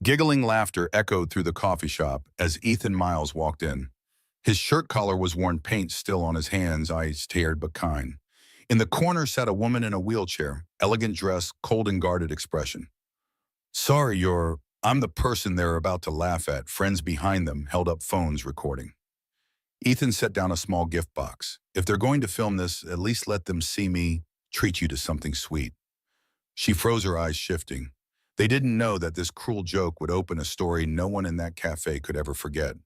Giggling laughter echoed through the coffee shop as Ethan Miles walked in. His shirt collar was worn paint still on his hands, eyes tired but kind. In the corner sat a woman in a wheelchair, elegant dress, cold and guarded expression. Sorry, I'm the person they're about to laugh at. Friends behind them held up phones recording. Ethan set down a small gift box. If they're going to film this, at least let them see me treat you to something sweet. She froze, her eyes shifting. They didn't know that this cruel joke would open a story no one in that cafe could ever forget.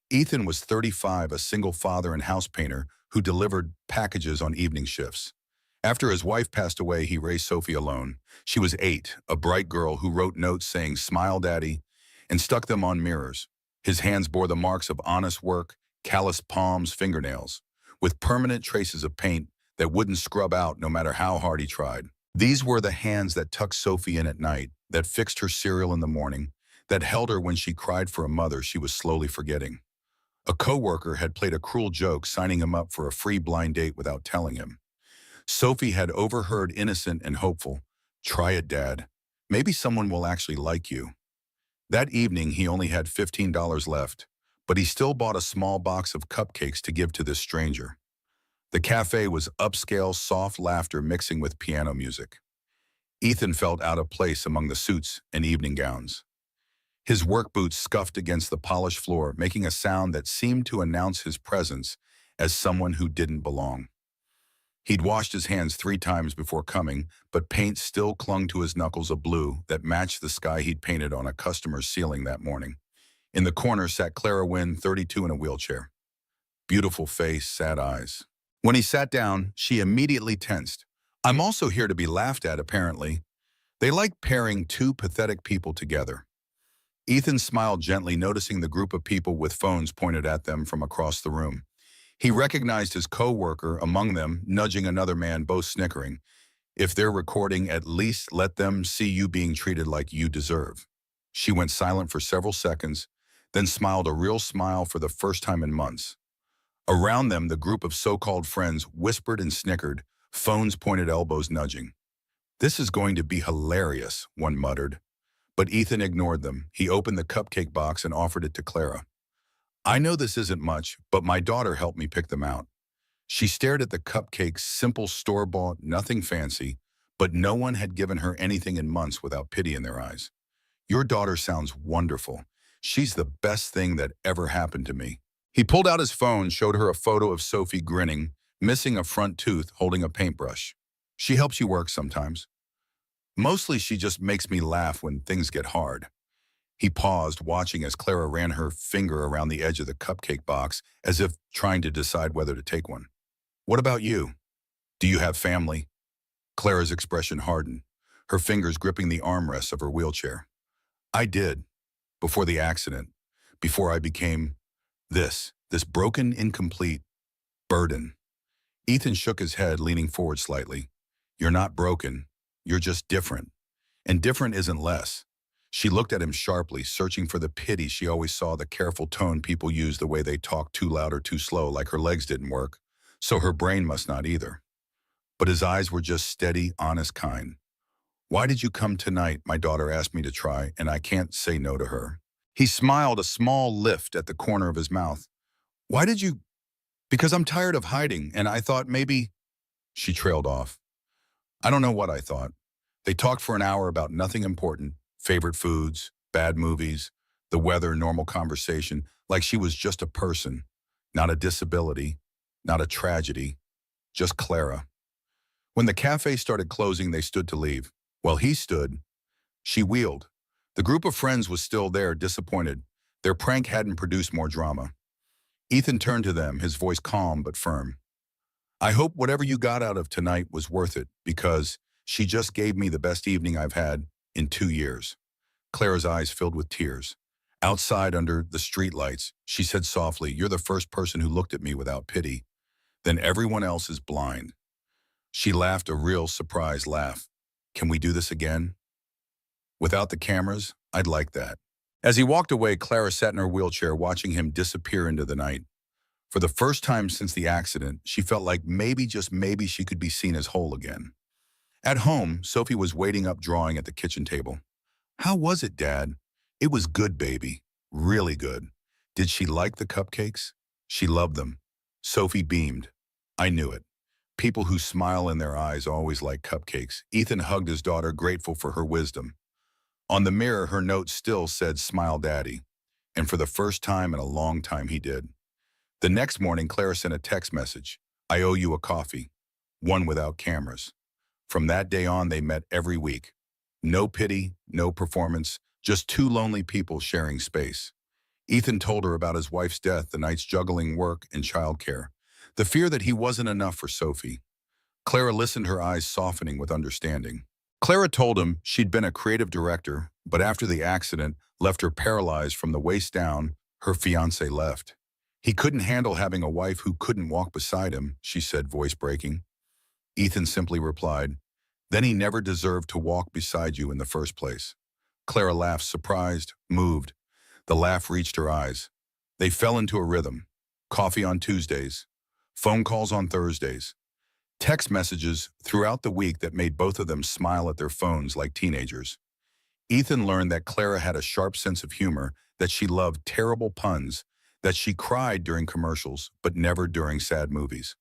Ethan was 35, a single father and house painter who delivered packages on evening shifts. After his wife passed away, he raised Sophie alone. She was 8, a bright girl who wrote notes saying, "Smile, Daddy," and stuck them on mirrors. His hands bore the marks of honest work, calloused palms, fingernails, with permanent traces of paint that wouldn't scrub out no matter how hard he tried. These were the hands that tucked Sophie in at night, that fixed her cereal in the morning, that held her when she cried for a mother she was slowly forgetting. A coworker had played a cruel joke, signing him up for a free blind date without telling him. Sophie had overheard, innocent and hopeful, "Try it, Dad. Maybe someone will actually like you." That evening, he only had $15 left, but he still bought a small box of cupcakes to give to this stranger. The cafe was upscale, soft laughter mixing with piano music. Ethan felt out of place among the suits and evening gowns. His work boots scuffed against the polished floor, making a sound that seemed to announce his presence as someone who didn't belong. He'd washed his hands 3 times before coming, but paint still clung to his knuckles, of blue that matched the sky he'd painted on a customer's ceiling that morning. In the corner sat Clara Wynn, 32, in a wheelchair. Beautiful face, sad eyes. When he sat down, she immediately tensed. "I'm also here to be laughed at, apparently." They liked pairing two pathetic people together. Ethan smiled gently, noticing the group of people with phones pointed at them from across the room. He recognized his co-worker among them, nudging another man, both snickering. "If they're recording, at least let them see you being treated like you deserve." She went silent for several seconds, then smiled a real smile for the first time in months. Around them, the group of so-called friends whispered and snickered, phones pointed, elbows nudging. "This is going to be hilarious," one muttered. But Ethan ignored them. He opened the cupcake box and offered it to Clara. "I know this isn't much, but my daughter helped me pick them out." She stared at the cupcakes, simple, store-bought, nothing fancy, but no one had given her anything in months without pity in their eyes. "Your daughter sounds wonderful. She's the best thing that ever happened to me." He pulled out his phone, showed her a photo of Sophie grinning, missing a front tooth, holding a paintbrush. "She helps you work sometimes." "Mostly she just makes me laugh when things get hard." He paused, watching as Clara ran her finger around the edge of the cupcake box, as if trying to decide whether to take one. "What about you? Do you have family?" Clara's expression hardened, her fingers gripping the armrests of her wheelchair. "I did, before the accident, before I became this broken, incomplete burden." Ethan shook his head, leaning forward slightly. "You're not broken. You're just different. And different isn't less." She looked at him sharply, searching for the pity she always saw, the careful tone people use, the way they talk too loud or too slow, like her legs didn't work, so her brain must not either. But his eyes were just steady, honest, kind. "Why did you come tonight?" "My daughter asked me to try, and I can't say no to her." He smiled, a small lift at the corner of his mouth. "Why did you—" "Because I'm tired of hiding, and I thought maybe—" She trailed off. "I don't know what I thought." They talked for an hour about nothing important, favorite foods, bad movies, the weather, normal conversation, like she was just a person, not a disability, not a tragedy, just Clara. When the cafe started closing, they stood to leave. Well, he stood. She wheeled. The group of friends was still there, disappointed. Their prank hadn't produced more drama. Ethan turned to them, his voice calm but firm. "I hope whatever you got out of tonight was worth it, because she just gave me the best evening I've had in 2 years." Clara's eyes filled with tears. Outside, under the streetlights, she said softly, "You're the first person who looked at me without pity. Then everyone else is blind." She laughed, a real surprised laugh. "Can we do this again? Without the cameras? I'd like that." As he walked away, Clara sat in her wheelchair, watching him disappear into the night. For the first time since the accident, she felt like maybe, just maybe, she could be seen as whole again. At home, Sophie was waiting up, drawing at the kitchen table. "How was it, Dad?" It was good, baby. Really good. Did she like the cupcakes? She loved them. Sophie beamed. I knew it. People who smile in their eyes always like cupcakes. Ethan hugged his daughter, grateful for her wisdom. On the mirror, her note still said, "Smile, Daddy." And for the first time in a long time, he did. The next morning, Clara sent a text message. "I owe you a coffee." One without cameras. From that day on, they met every week. No pity, no performance, just two lonely people sharing space. Ethan told her about his wife's death, the nights juggling work and childcare, the fear that he wasn't enough for Sophie. Clara listened, her eyes softening with understanding. Clara told him she'd been a creative director, but after the accident left her paralyzed from the waist down, her fiancé left. He couldn't handle having a wife who couldn't walk beside him, she said, voice breaking. Ethan simply replied, "Then he never deserved to walk beside you in the first place." Clara laughed, surprised, moved. The laugh reached her eyes. They fell into a rhythm. Coffee on Tuesdays, phone calls on Thursdays, text messages throughout the week that made both of them smile at their phones like teenagers. Ethan learned that Clara had a sharp sense of humor, that she loved terrible puns, that she cried during commercials, but never during sad movies.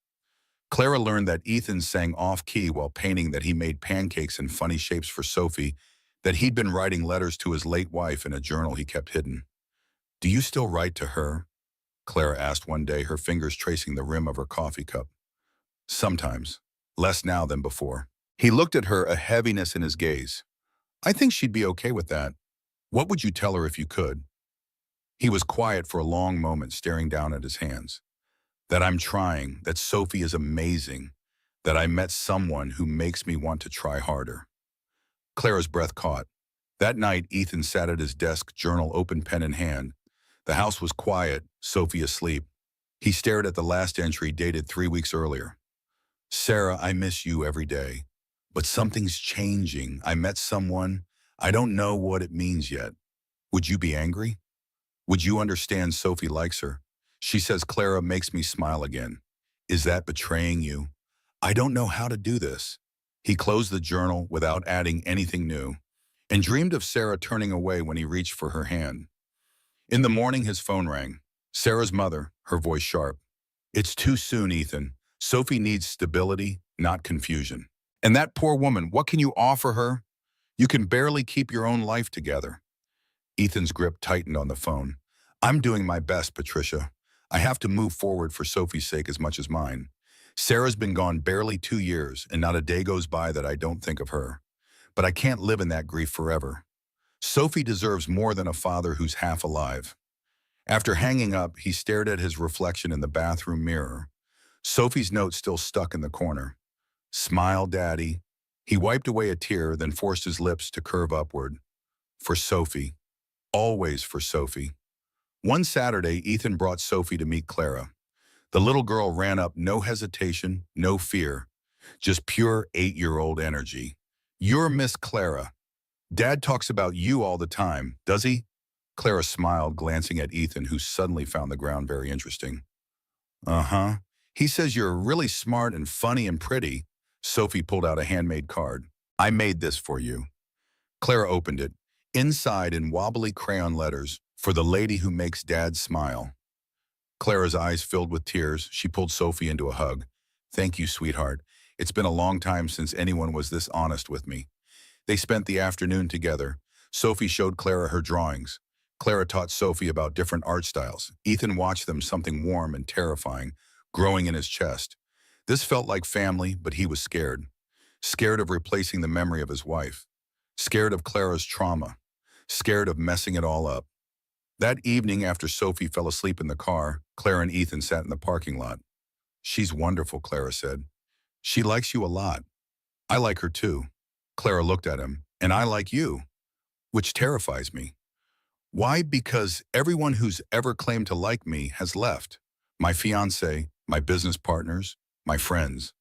Clara learned that Ethan sang off-key while painting, that he made pancakes in funny shapes for Sophie, that he'd been writing letters to his late wife in a journal he kept hidden. "Do you still write to her?" Clara asked one day, her fingers tracing the rim of her coffee cup. "Sometimes. Less now than before." He looked at her, a heaviness in his gaze. "I think she'd be okay with that. What would you tell her if you could?" He was quiet for a long moment, staring down at his hands. "That I'm trying, that Sophie is amazing, that I met someone who makes me want to try harder." Clara's breath caught. That night, Ethan sat at his desk, journal open, pen in hand. The house was quiet, Sophie asleep. He stared at the last entry, dated 3 weeks earlier. "Sarah, I miss you every day. But something's changing. I met someone. I don't know what it means yet. Would you be angry? Would you understand Sophie likes her? She says Clara makes me smile again. Is that betraying you? I don't know how to do this." He closed the journal without adding anything new, and dreamed of Sarah turning away when he reached for her hand. In the morning, his phone rang. Sarah's mother, her voice sharp. "It's too soon, Ethan. Sophie needs stability, not confusion. And that poor woman, what can you offer her? You can barely keep your own life together." Ethan's grip tightened on the phone. "I'm doing my best, Patricia. I have to move forward for Sophie's sake as much as mine. Sarah's been gone barely 2 years, and not a day goes by that I don't think of her. But I can't live in that grief forever. Sophie deserves more than a father who's half alive." After hanging up, he stared at his reflection in the bathroom mirror. Sophie's note still stuck in the corner. "Smile, Daddy." He wiped away a tear, then forced his lips to curve upward. For Sophie. Always for Sophie. One Saturday, Ethan brought Sophie to meet Clara. The little girl ran up, no hesitation, no fear, just pure 8-year-old energy. "You're Miss Clara. Dad talks about you all the time, does he?" Clara smiled, glancing at Ethan, who suddenly found the ground very interesting. "Uh-huh. He says you're really smart and funny and pretty." Sophie pulled out a handmade card. "I made this for you." Clara opened it. Inside, in wobbly crayon letters, "For the lady who makes Dad smile." Clara's eyes filled with tears. She pulled Sophie into a hug. "Thank you, sweetheart. It's been a long time since anyone was this honest with me." They spent the afternoon together. Sophie showed Clara her drawings. Clara taught Sophie about different art styles. Ethan watched them, something warm and terrifying growing in his chest. This felt like family, but he was scared. Scared of replacing the memory of his wife. Scared of Clara's trauma. Scared of messing it all up. That evening, after Sophie fell asleep in the car, Clara and Ethan sat in the parking lot. "She's wonderful," Clara said. "She likes you a lot. I like her too." Clara looked at him. "And I like you, which terrifies me." "Why? Because everyone who's ever claimed to like me has left. My fiancé, my business partners, my friends."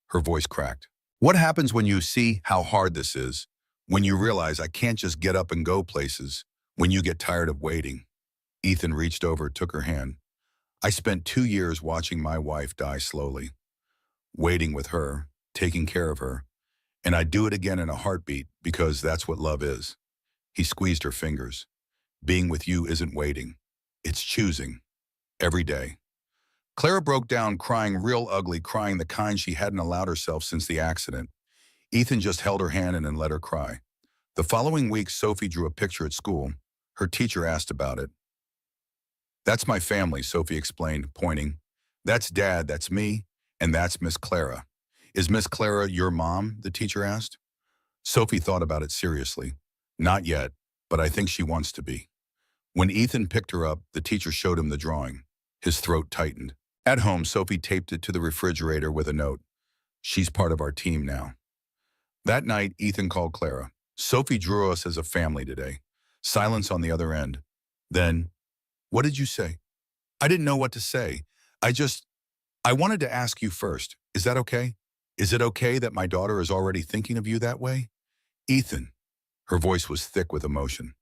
Her voice cracked. "What happens when you see how hard this is? When you realize I can't just get up and go places? When you get tired of waiting?" Ethan reached over, took her hand. "I spent 2 years watching my wife die slowly. Waiting with her, taking care of her. And I'd do it again in a heartbeat, because that's what love is." He squeezed her fingers. Being with you isn't waiting. It's choosing. Every day. Clara broke down crying real ugly, crying the kind she hadn't allowed herself since the accident. Ethan just held her hand and let her cry. The following week, Sophie drew a picture at school. Her teacher asked about it. "That's my family," Sophie explained, pointing. "That's Dad, that's me, and that's Miss Clara." "Is Miss Clara your mom?" the teacher asked. Sophie thought about it seriously. "Not yet, but I think she wants to be." When Ethan picked her up, the teacher showed him the drawing. His throat tightened. At home, Sophie taped it to the refrigerator with a note. "She's part of our team now." That night, Ethan called Clara. "Sophie drew us as a family today." Silence on the other end. Then, "What did you say?" "I didn't know what to say. I wanted to ask you first. Is that okay? Is it okay that my daughter is already thinking of you that way?" "Ethan." Her voice was thick with emotion.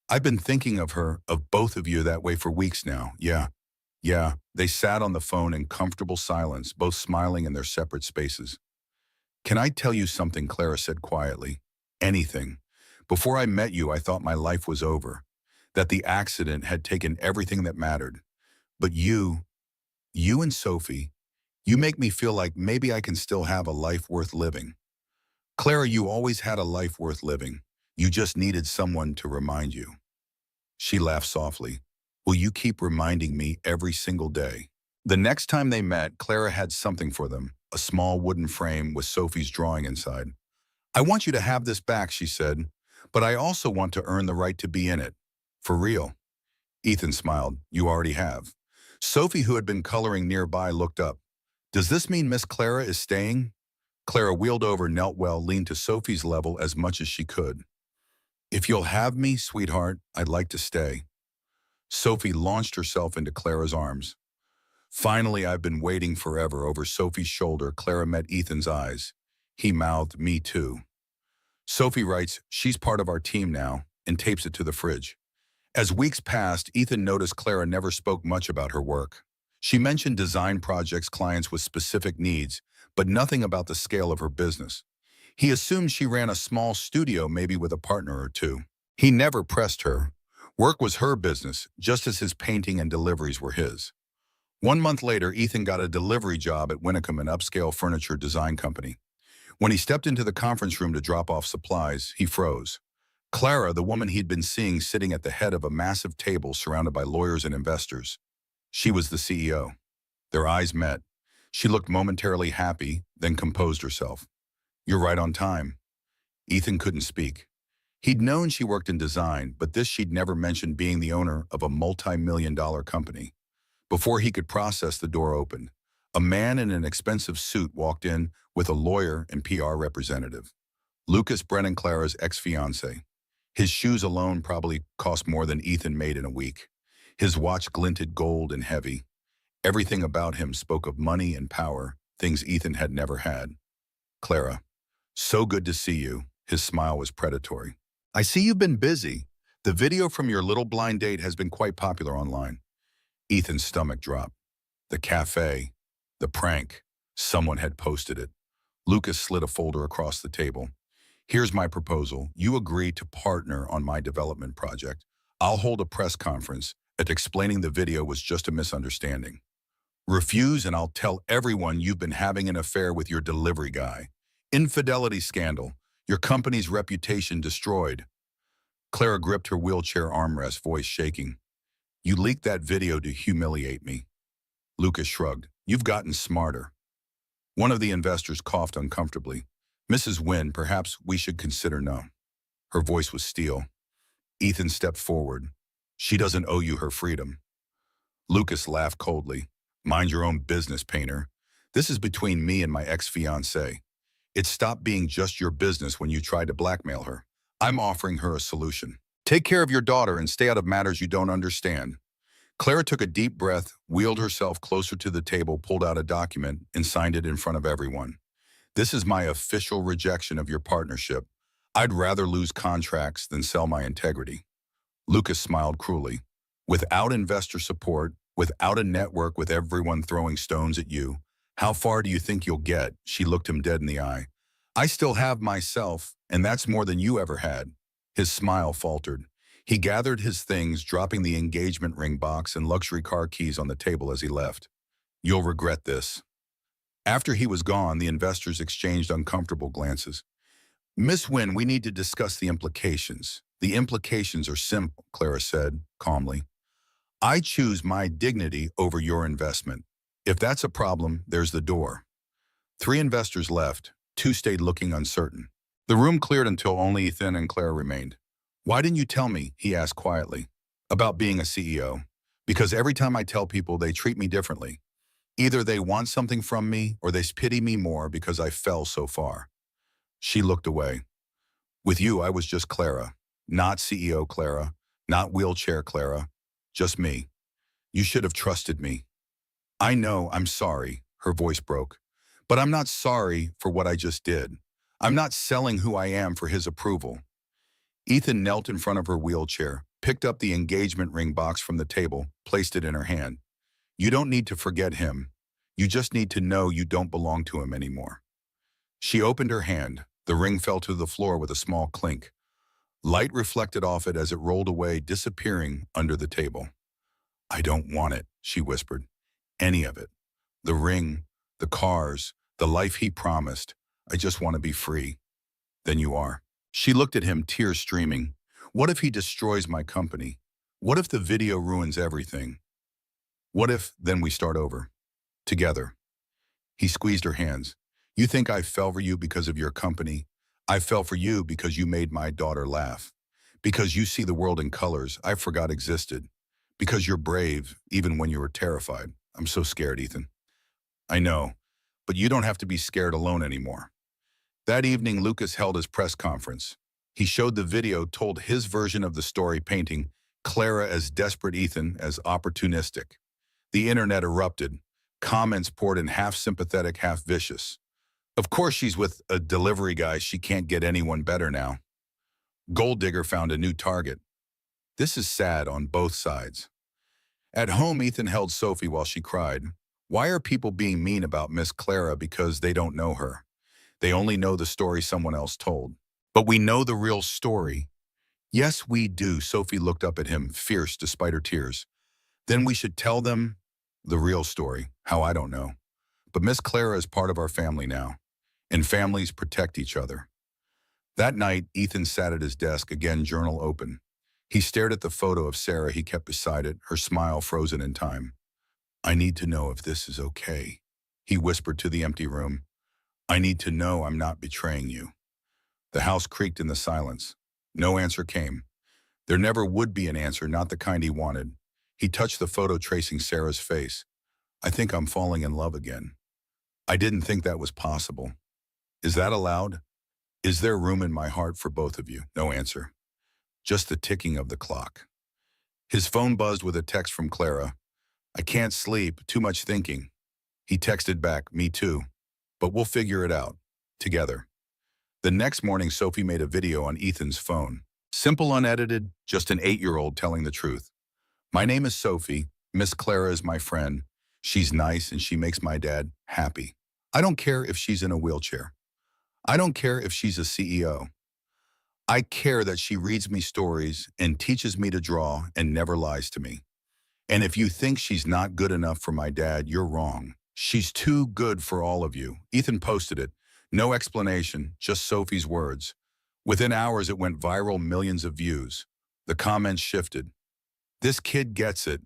"I've been thinking of her, of both of you that way for weeks now. Yeah. Yeah." They sat on the phone in comfortable silence, both smiling in their separate spaces. "Can I tell you something?" Clara said quietly. "Anything. Before I met you, I thought my life was over, that the accident had taken everything that mattered. But you and Sophie, you make me feel like maybe I can still have a life worth living. Clara, you always had a life worth living. You just needed someone to remind you." She laughed softly. "Will you keep reminding me every single day?" The next time they met, Clara had something for them, a small wooden frame with Sophie's drawing inside. "I want you to have this back," she said, "but I also want to earn the right to be in it. For real." Ethan smiled. "You already have." Sophie, who had been coloring nearby, looked up. "Does this mean Miss Clara is staying?" Clara wheeled over, knelt well, leaned to Sophie's level as much as she could. "If you'll have me, sweetheart, I'd like to stay." Sophie launched herself into Clara's arms. "Finally, I've been waiting forever." Over Sophie's shoulder, Clara met Ethan's eyes. He mouthed, "Me too." Sophie writes, "She's part of our team now," and tapes it to the fridge. As weeks passed, Ethan noticed Clara never spoke much about her work. She mentioned design projects, clients with specific needs, but nothing about the scale of her business. He assumed she ran a small studio, maybe with a partner or two. He never pressed her. Work was her business, just as his painting and deliveries were his. 1 month later, Ethan got a delivery job at Winnicum, an upscale furniture design company. When he stepped into the conference room to drop off supplies, he froze. Clara, the woman he'd been seeing sitting at the head of a massive table surrounded by lawyers and investors. She was the CEO. Their eyes met. She looked momentarily happy, then composed herself. "You're right on time." Ethan couldn't speak. He'd known she worked in design, but this she'd never mentioned, being the owner of a multi-million-dollar company. Before he could process, the door opened. A man in an expensive suit walked in with a lawyer and PR representative. Lucas, Brennan, Clara's ex-fiancé. His shoes alone probably cost more than Ethan made in a week. His watch glinted gold and heavy. Everything about him spoke of money and power, things Ethan had never had. "Clara, so good to see you." His smile was predatory. "I see you've been busy. The video from your little blind date has been quite popular online." Ethan's stomach dropped. The cafe, the prank, someone had posted it. Lucas slid a folder across the table. "Here's my proposal. You agree to partner on my development project. I'll hold a press conference explaining the video was just a misunderstanding. Refuse and I'll tell everyone you've been having an affair with your delivery guy. Infidelity scandal. Your company's reputation destroyed." Clara gripped her wheelchair armrest, voice shaking. "You leaked that video to humiliate me." Lucas shrugged. "You've gotten smarter." One of the investors coughed uncomfortably. "Mrs. Wynn, perhaps we should consider no." Her voice was steel. Ethan stepped forward. "She doesn't owe you her freedom." Lucas laughed coldly. "Mind your own business, painter. This is between me and my ex-fiancée. It stopped being just your business when you tried to blackmail her. I'm offering her a solution. Take care of your daughter and stay out of matters you don't understand." Clara took a deep breath, wheeled herself closer to the table, pulled out a document, and signed it in front of everyone. "This is my official rejection of your partnership. I'd rather lose contracts than sell my integrity." Lucas smiled cruelly. "Without investor support, without a network, with everyone throwing stones at you, how far do you think you'll get?" She looked him dead in the eye. "I still have myself, and that's more than you ever had." His smile faltered. He gathered his things, dropping the engagement ring box and luxury car keys on the table as he left. You'll regret this. After he was gone, the investors exchanged uncomfortable glances. Miss Wynne, we need to discuss the implications. The implications are simple, Clara said, calmly. I choose my dignity over your investment. If that's a problem, there's the door. 3 investors left. 2 stayed looking uncertain. The room cleared until only Ethan and Clara remained. Why didn't you tell me, he asked quietly, about being a CEO? Because every time I tell people, they treat me differently. Either they want something from me or they pity me more because I fell so far. She looked away. With you, I was just Clara. Not CEO Clara, not wheelchair Clara, just me. You should have trusted me. I know, I'm sorry, her voice broke. But I'm not sorry for what I just did. I'm not selling who I am for his approval. Ethan knelt in front of her wheelchair, picked up the engagement ring box from the table, placed it in her hand. You don't need to forget him. You just need to know you don't belong to him anymore. She opened her hand. The ring fell to the floor with a small clink. Light reflected off it as it rolled away, disappearing under the table. I don't want it, she whispered. Any of it. The ring, the cars, the life he promised. I just want to be free. Then you are. She looked at him, tears streaming. What if he destroys my company? What if the video ruins everything? What if then we start over? Together. He squeezed her hands. You think I fell for you because of your company? I fell for you because you made my daughter laugh. Because you see the world in colors I forgot existed. Because you're brave, even when you were terrified. I'm so scared, Ethan. I know, but you don't have to be scared alone anymore. That evening, Lucas held his press conference. He showed the video, told his version of the story, painting Clara as desperate, Ethan as opportunistic. The internet erupted. Comments poured in, half sympathetic, half vicious. Of course she's with a delivery guy. She can't get anyone better now. Gold Digger found a new target. This is sad on both sides. At home, Ethan held Sophie while she cried. Why are people being mean about Miss Clara because they don't know her? They only know the story someone else told. But we know the real story. Yes, we do. Sophie looked up at him, fierce despite her tears. Then we should tell them the real story. How, I don't know. But Miss Clara is part of our family now. And families protect each other. That night, Ethan sat at his desk, again journal open. He stared at the photo of Sarah he kept beside it, her smile frozen in time. I need to know if this is okay, he whispered to the empty room. I need to know I'm not betraying you. The house creaked in the silence. No answer came. There never would be an answer, not the kind he wanted. He touched the photo, tracing Sarah's face. I think I'm falling in love again. I didn't think that was possible. Is that allowed? Is there room in my heart for both of you? No answer. Just the ticking of the clock. His phone buzzed with a text from Clara. I can't sleep, too much thinking. He texted back, me too. But we'll figure it out. Together. The next morning, Sophie made a video on Ethan's phone. Simple, unedited, just an 8-year-old telling the truth. My name is Sophie. Miss Clara is my friend. She's nice and she makes my dad happy. I don't care if she's in a wheelchair. I don't care if she's a CEO. I care that she reads me stories and teaches me to draw and never lies to me. And if you think she's not good enough for my dad, you're wrong. She's too good for all of you. Ethan posted it. No explanation, just Sophie's words. Within hours, it went viral, millions of views. The comments shifted. This kid gets it.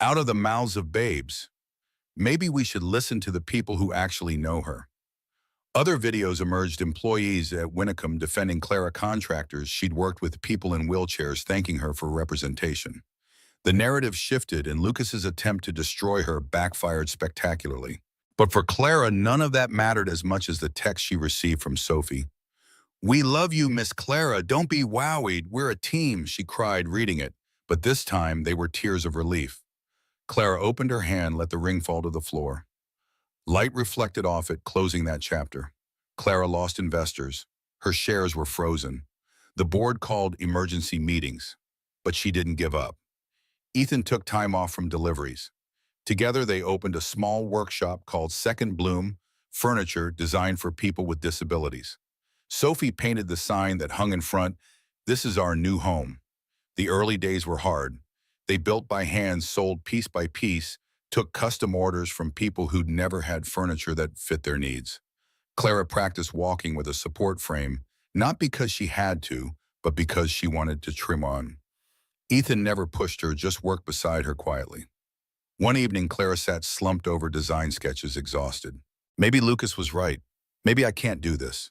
Out of the mouths of babes. Maybe we should listen to the people who actually know her. Other videos emerged, employees at Winnicom defending Clara, contractors she'd worked with, people in wheelchairs thanking her for representation. The narrative shifted, and Lucas's attempt to destroy her backfired spectacularly. But for Clara, none of that mattered as much as the text she received from Sophie. We love you, Miss Clara. Don't be worried. We're a team, she cried, reading it. But this time, they were tears of relief. Clara opened her hand, let the ring fall to the floor. Light reflected off it, closing that chapter. Clara lost investors. Her shares were frozen. The board called emergency meetings. But she didn't give up. Ethan took time off from deliveries. Together, they opened a small workshop called Second Bloom, furniture designed for people with disabilities. Sophie painted the sign that hung in front, "This is our new home." The early days were hard. They built by hand, sold piece by piece, took custom orders from people who'd never had furniture that fit their needs. Clara practiced walking with a support frame, not because she had to, but because she wanted to trim on. Ethan never pushed her, just worked beside her quietly. One evening, Clara sat slumped over design sketches, exhausted. Maybe Lucas was right. Maybe I can't do this.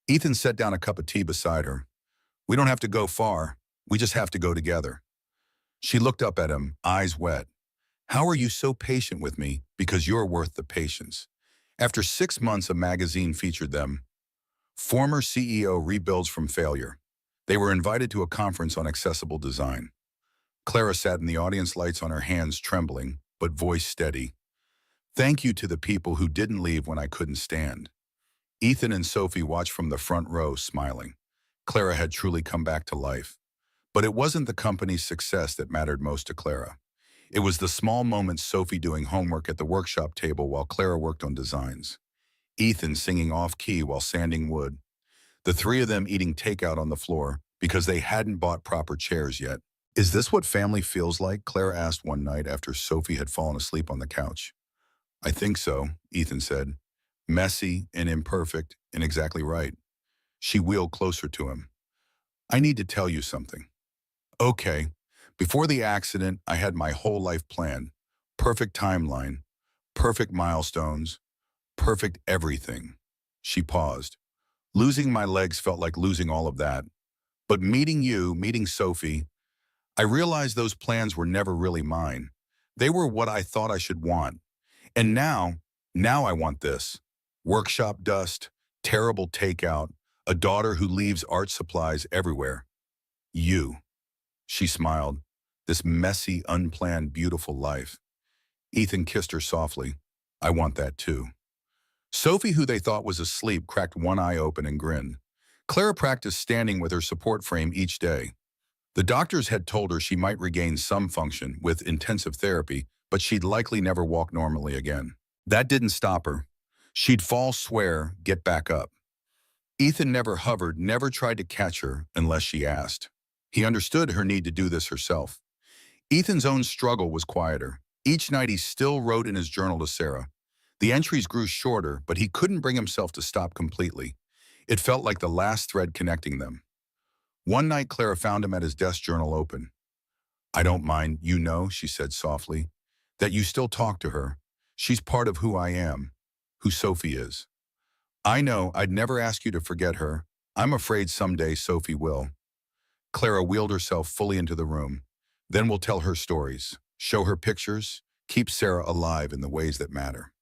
Ethan set down a cup of tea beside her. We don't have to go far. We just have to go together. She looked up at him, eyes wet. How are you so patient with me? Because you're worth the patience. After 6 months, a magazine featured them. Former CEO rebuilds from failure. They were invited to a conference on accessible design. Clara sat in the audience, lights on her hands, trembling, but voice steady. Thank you to the people who didn't leave when I couldn't stand. Ethan and Sophie watched from the front row, smiling. Clara had truly come back to life. But it wasn't the company's success that mattered most to Clara. It was the small moments, Sophie doing homework at the workshop table while Clara worked on designs. Ethan singing off-key while sanding wood. The three of them eating takeout on the floor because they hadn't bought proper chairs yet. Is this what family feels like? Clara asked one night after Sophie had fallen asleep on the couch. I think so, Ethan said. Messy and imperfect and exactly right. She wheeled closer to him. I need to tell you something. Okay. Before the accident, I had my whole life planned. Perfect timeline, perfect milestones, perfect everything. She paused. Losing my legs felt like losing all of that. But meeting you, meeting Sophie, I realized those plans were never really mine. They were what I thought I should want. And now I want this. Workshop dust, terrible takeout, a daughter who leaves art supplies everywhere. You. She smiled. This messy, unplanned, beautiful life. Ethan kissed her softly. I want that too. Sophie, who they thought was asleep, cracked one eye open and grinned. Clara practiced standing with her support frame each day. The doctors had told her she might regain some function with intensive therapy, but she'd likely never walk normally again. That didn't stop her. She'd fall, swear, get back up. Ethan never hovered, never tried to catch her unless she asked. He understood her need to do this herself. Ethan's own struggle was quieter. Each night he still wrote in his journal to Sarah. The entries grew shorter, but he couldn't bring himself to stop completely. It felt like the last thread connecting them. One night, Clara found him at his desk, journal open. I don't mind, you know, she said softly, that you still talk to her. She's part of who I am, who Sophie is. I know I'd never ask you to forget her. I'm afraid someday Sophie will. Clara wheeled herself fully into the room. Then we'll tell her stories, show her pictures, keep Sarah alive in the ways that matter.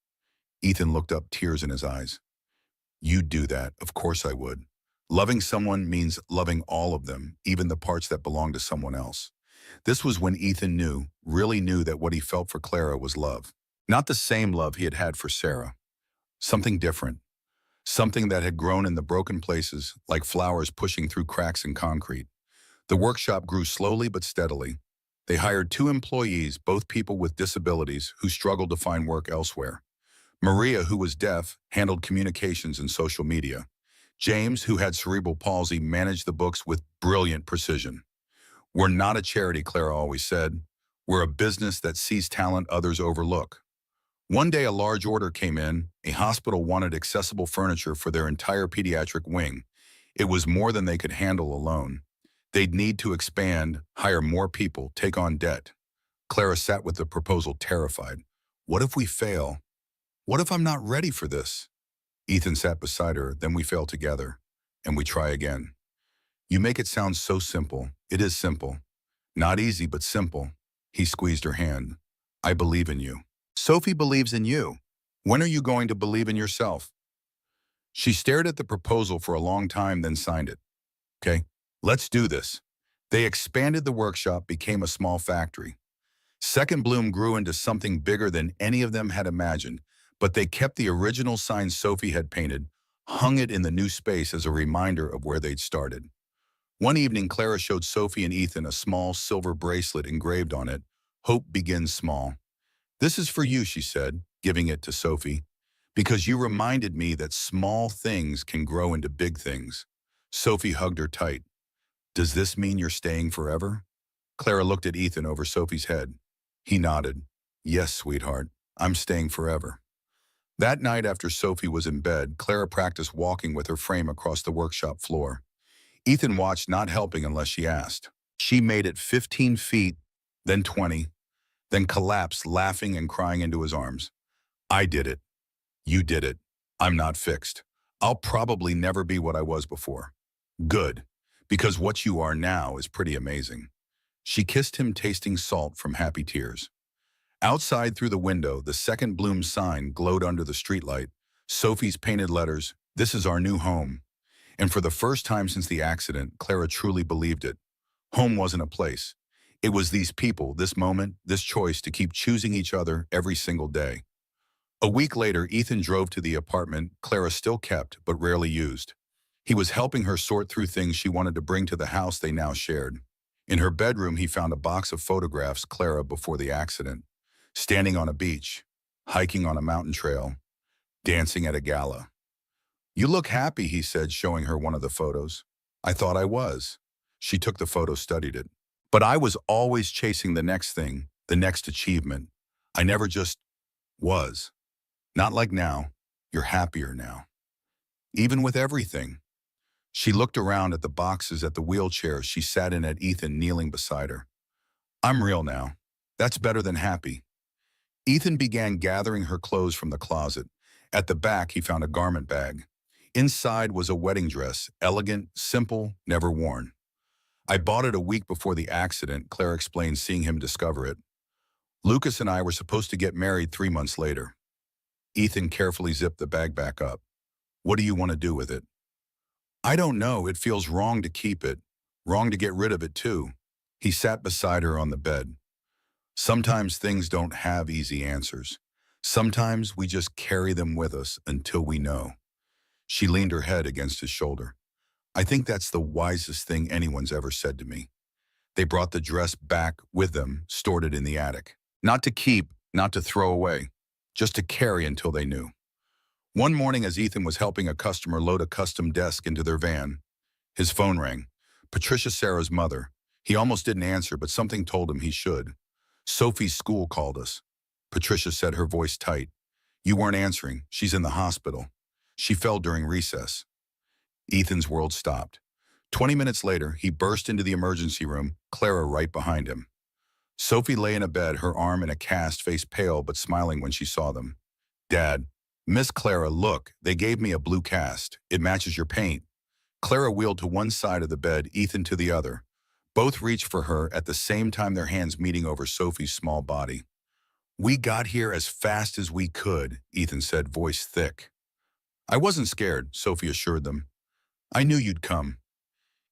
Ethan looked up, tears in his eyes. You'd do that, of course I would. Loving someone means loving all of them, even the parts that belong to someone else. This was when Ethan knew, really knew, that what he felt for Clara was love. Not the same love he had had for Sarah. Something different. Something that had grown in the broken places, like flowers pushing through cracks in concrete. The workshop grew slowly but steadily. They hired 2 employees, both people with disabilities, who struggled to find work elsewhere. Maria, who was deaf, handled communications and social media. James, who had cerebral palsy, managed the books with brilliant precision. We're not a charity, Clara always said. We're a business that sees talent others overlook. One day a large order came in. A hospital wanted accessible furniture for their entire pediatric wing. It was more than they could handle alone. They'd need to expand, hire more people, take on debt. Clara sat with the proposal, terrified. What if we fail? What if I'm not ready for this? Ethan sat beside her. Then we fail together, and we try again. You make it sound so simple. It is simple. Not easy, but simple. He squeezed her hand. I believe in you. Sophie believes in you. When are you going to believe in yourself? She stared at the proposal for a long time, then signed it. Okay, let's do this. They expanded the workshop, became a small factory. Second Bloom grew into something bigger than any of them had imagined, but they kept the original sign Sophie had painted, hung it in the new space as a reminder of where they'd started. One evening, Clara showed Sophie and Ethan a small silver bracelet engraved on it. Hope begins small. This is for you, she said, giving it to Sophie, because you reminded me that small things can grow into big things. Sophie hugged her tight. Does this mean you're staying forever? Clara looked at Ethan over Sophie's head. He nodded. Yes, sweetheart, I'm staying forever. That night after Sophie was in bed, Clara practiced walking with her frame across the workshop floor. Ethan watched, not helping unless she asked. She made it 15 feet, then 20, then collapsed, laughing and crying into his arms. I did it. You did it. I'm not fixed. I'll probably never be what I was before. Good, because what you are now is pretty amazing. She kissed him, tasting salt from happy tears. Outside through the window, the second Bloom sign glowed under the streetlight. Sophie's painted letters, "This is our new home." And for the first time since the accident, Clara truly believed it. Home wasn't a place. It was these people, this moment, this choice to keep choosing each other every single day. A week later, Ethan drove to the apartment Clara still kept but rarely used. He was helping her sort through things she wanted to bring to the house they now shared. In her bedroom, he found a box of photographs Clara before the accident. Standing on a beach, hiking on a mountain trail, dancing at a gala. You look happy, he said, showing her one of the photos. I thought I was. She took the photo, studied it. But I was always chasing the next thing, the next achievement. I never just was. Not like now. You're happier now. Even with everything. She looked around at the boxes, at the wheelchair she sat in, at Ethan kneeling beside her. I'm real now. That's better than happy. Ethan began gathering her clothes from the closet. At the back, he found a garment bag. Inside was a wedding dress, elegant, simple, never worn. I bought it a week before the accident, Claire explained, seeing him discover it. Lucas and I were supposed to get married 3 months later. Ethan carefully zipped the bag back up. What do you want to do with it? I don't know. It feels wrong to keep it. Wrong to get rid of it, too. He sat beside her on the bed. Sometimes things don't have easy answers. Sometimes we just carry them with us until we know. She leaned her head against his shoulder. I think that's the wisest thing anyone's ever said to me. They brought the dress back with them, stored it in the attic. Not to keep, not to throw away, just to carry until they knew. One morning, as Ethan was helping a customer load a custom desk into their van, his phone rang. Patricia, Sarah's mother. He almost didn't answer, but something told him he should. Sophie's school called us. Patricia said, her voice tight. You weren't answering. She's in the hospital. She fell during recess. Ethan's world stopped. 20 minutes later, he burst into the emergency room, Clara right behind him. Sophie lay in a bed, her arm in a cast, face pale but smiling when she saw them. Dad, Miss Clara, look, they gave me a blue cast. It matches your paint. Clara wheeled to one side of the bed, Ethan to the other. Both reached for her at the same time, their hands meeting over Sophie's small body. We got here as fast as we could, Ethan said, voice thick. I wasn't scared, Sophie assured them. I knew you'd come.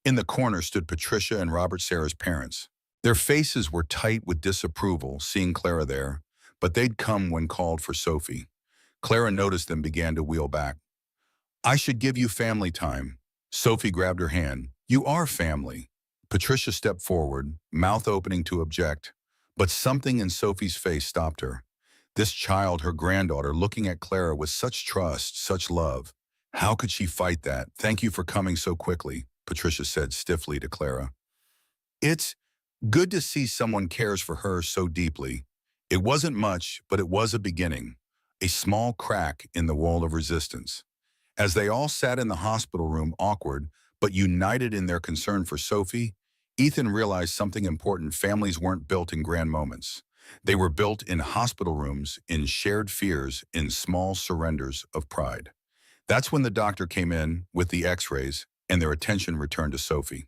In the corner stood Patricia and Robert, Sarah's parents. Their faces were tight with disapproval, seeing Clara there, but they'd come when called for Sophie. Clara noticed them, began to wheel back. I should give you family time. Sophie grabbed her hand. You are family. Patricia stepped forward, mouth opening to object, but something in Sophie's face stopped her. This child, her granddaughter, looking at Clara with such trust, such love. How could she fight that? Thank you for coming so quickly, Patricia said stiffly to Clara. It's good to see someone cares for her so deeply. It wasn't much, but it was a beginning, a small crack in the wall of resistance. As they all sat in the hospital room, awkward, but united in their concern for Sophie, Ethan realized something important. Families weren't built in grand moments. They were built in hospital rooms, in shared fears, in small surrenders of pride. That's when the doctor came in with the x-rays and their attention returned to Sophie.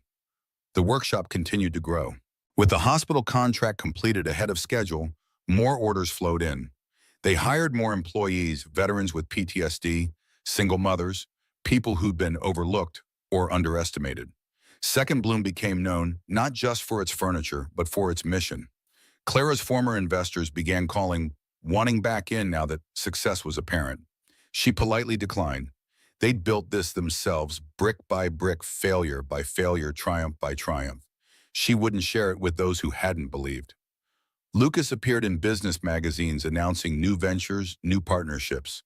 The workshop continued to grow. With the hospital contract completed ahead of schedule, more orders flowed in. They hired more employees, veterans with PTSD, single mothers, people who'd been overlooked or underestimated. Second Bloom became known not just for its furniture, but for its mission. Clara's former investors began calling, wanting back in now that success was apparent. She politely declined. They'd built this themselves, brick by brick, failure by failure, triumph by triumph. She wouldn't share it with those who hadn't believed. Lucas appeared in business magazines announcing new ventures, new partnerships.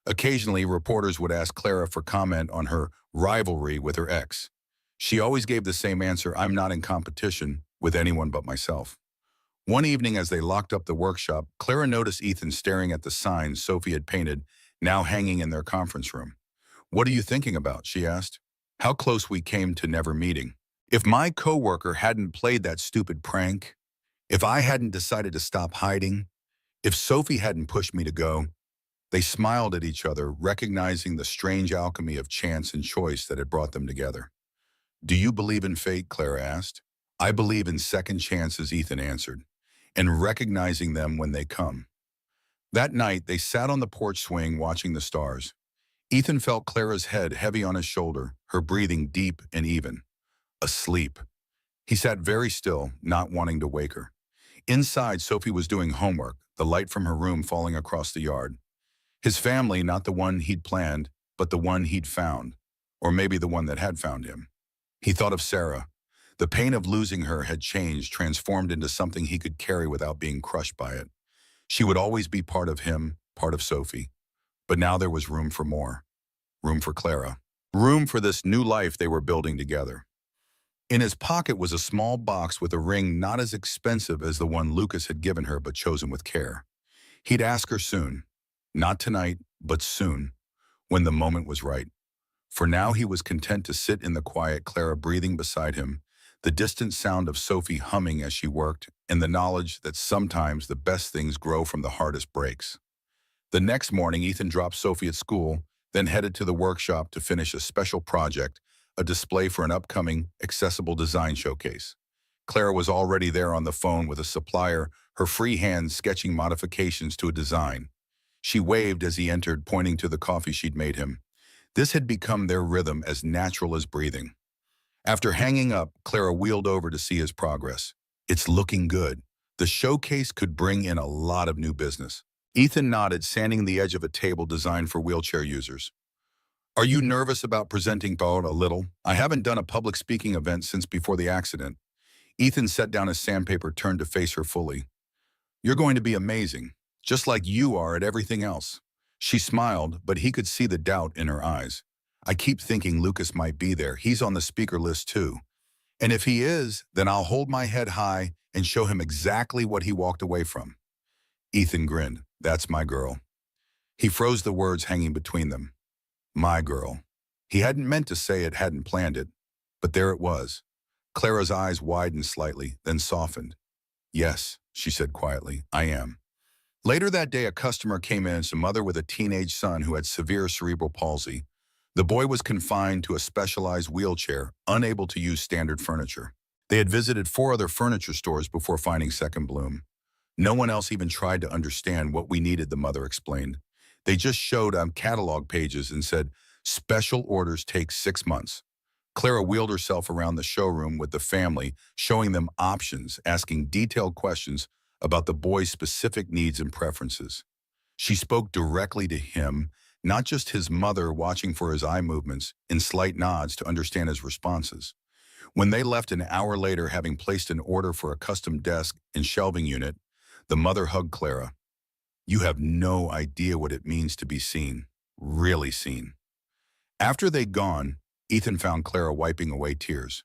Occasionally, reporters would ask Clara for comment on her rivalry with her ex. She always gave the same answer, I'm not in competition with anyone but myself. One evening as they locked up the workshop, Clara noticed Ethan staring at the signs Sophie had painted, now hanging in their conference room. What are you thinking about? She asked. How close we came to never meeting. If my coworker hadn't played that stupid prank, if I hadn't decided to stop hiding, if Sophie hadn't pushed me to go, they smiled at each other, recognizing the strange alchemy of chance and choice that had brought them together. Do you believe in fate? Clara asked. I believe in second chances, Ethan answered, and recognizing them when they come. That night, they sat on the porch swing watching the stars. Ethan felt Clara's head heavy on his shoulder, her breathing deep and even. Asleep. He sat very still, not wanting to wake her. Inside, Sophie was doing homework, the light from her room falling across the yard. His family, not the one he'd planned, but the one he'd found, or maybe the one that had found him. He thought of Sarah. The pain of losing her had changed, transformed into something he could carry without being crushed by it. She would always be part of him, part of Sophie. But now there was room for more. Room for Clara. Room for this new life they were building together. In his pocket was a small box with a ring not as expensive as the one Lucas had given her but chosen with care. He'd ask her soon. Not tonight, but soon, when the moment was right. For now he was content to sit in the quiet, Clara breathing beside him, the distant sound of Sophie humming as she worked, and the knowledge that sometimes the best things grow from the hardest breaks. The next morning, Ethan dropped Sophie at school, then headed to the workshop to finish a special project, a display for an upcoming accessible design showcase. Clara was already there on the phone with a supplier, her free hand sketching modifications to a design. She waved as he entered, pointing to the coffee she'd made him. This had become their rhythm, as natural as breathing. After hanging up, Clara wheeled over to see his progress. It's looking good. The showcase could bring in a lot of new business. Ethan nodded, sanding the edge of a table designed for wheelchair users. Are you nervous about presenting Paul? A little. I haven't done a public speaking event since before the accident. Ethan set down his sandpaper, turned to face her fully. You're going to be amazing, just like you are at everything else. She smiled, but he could see the doubt in her eyes. I keep thinking Lucas might be there. He's on the speaker list too. And if he is, then I'll hold my head high and show him exactly what he walked away from. Ethan grinned. That's my girl. He froze, the words hanging between them. My girl. He hadn't meant to say it, hadn't planned it, but there it was. Clara's eyes widened slightly, then softened. Yes, she said quietly, I am. Later that day, a customer came in, a mother with a teenage son who had severe cerebral palsy. The boy was confined to a specialized wheelchair, unable to use standard furniture. They had visited 4 other furniture stores before finding Second Bloom. No one else even tried to understand what we needed, the mother explained. They just showed on catalog pages and said, special orders take 6 months. Clara wheeled herself around the showroom with the family, showing them options, asking detailed questions about the boy's specific needs and preferences. She spoke directly to him, not just his mother watching for his eye movements in slight nods to understand his responses. When they left an hour later, having placed an order for a custom desk and shelving unit, the mother hugged Clara. You have no idea what it means to be seen, really seen. After they'd gone, Ethan found Clara wiping away tears.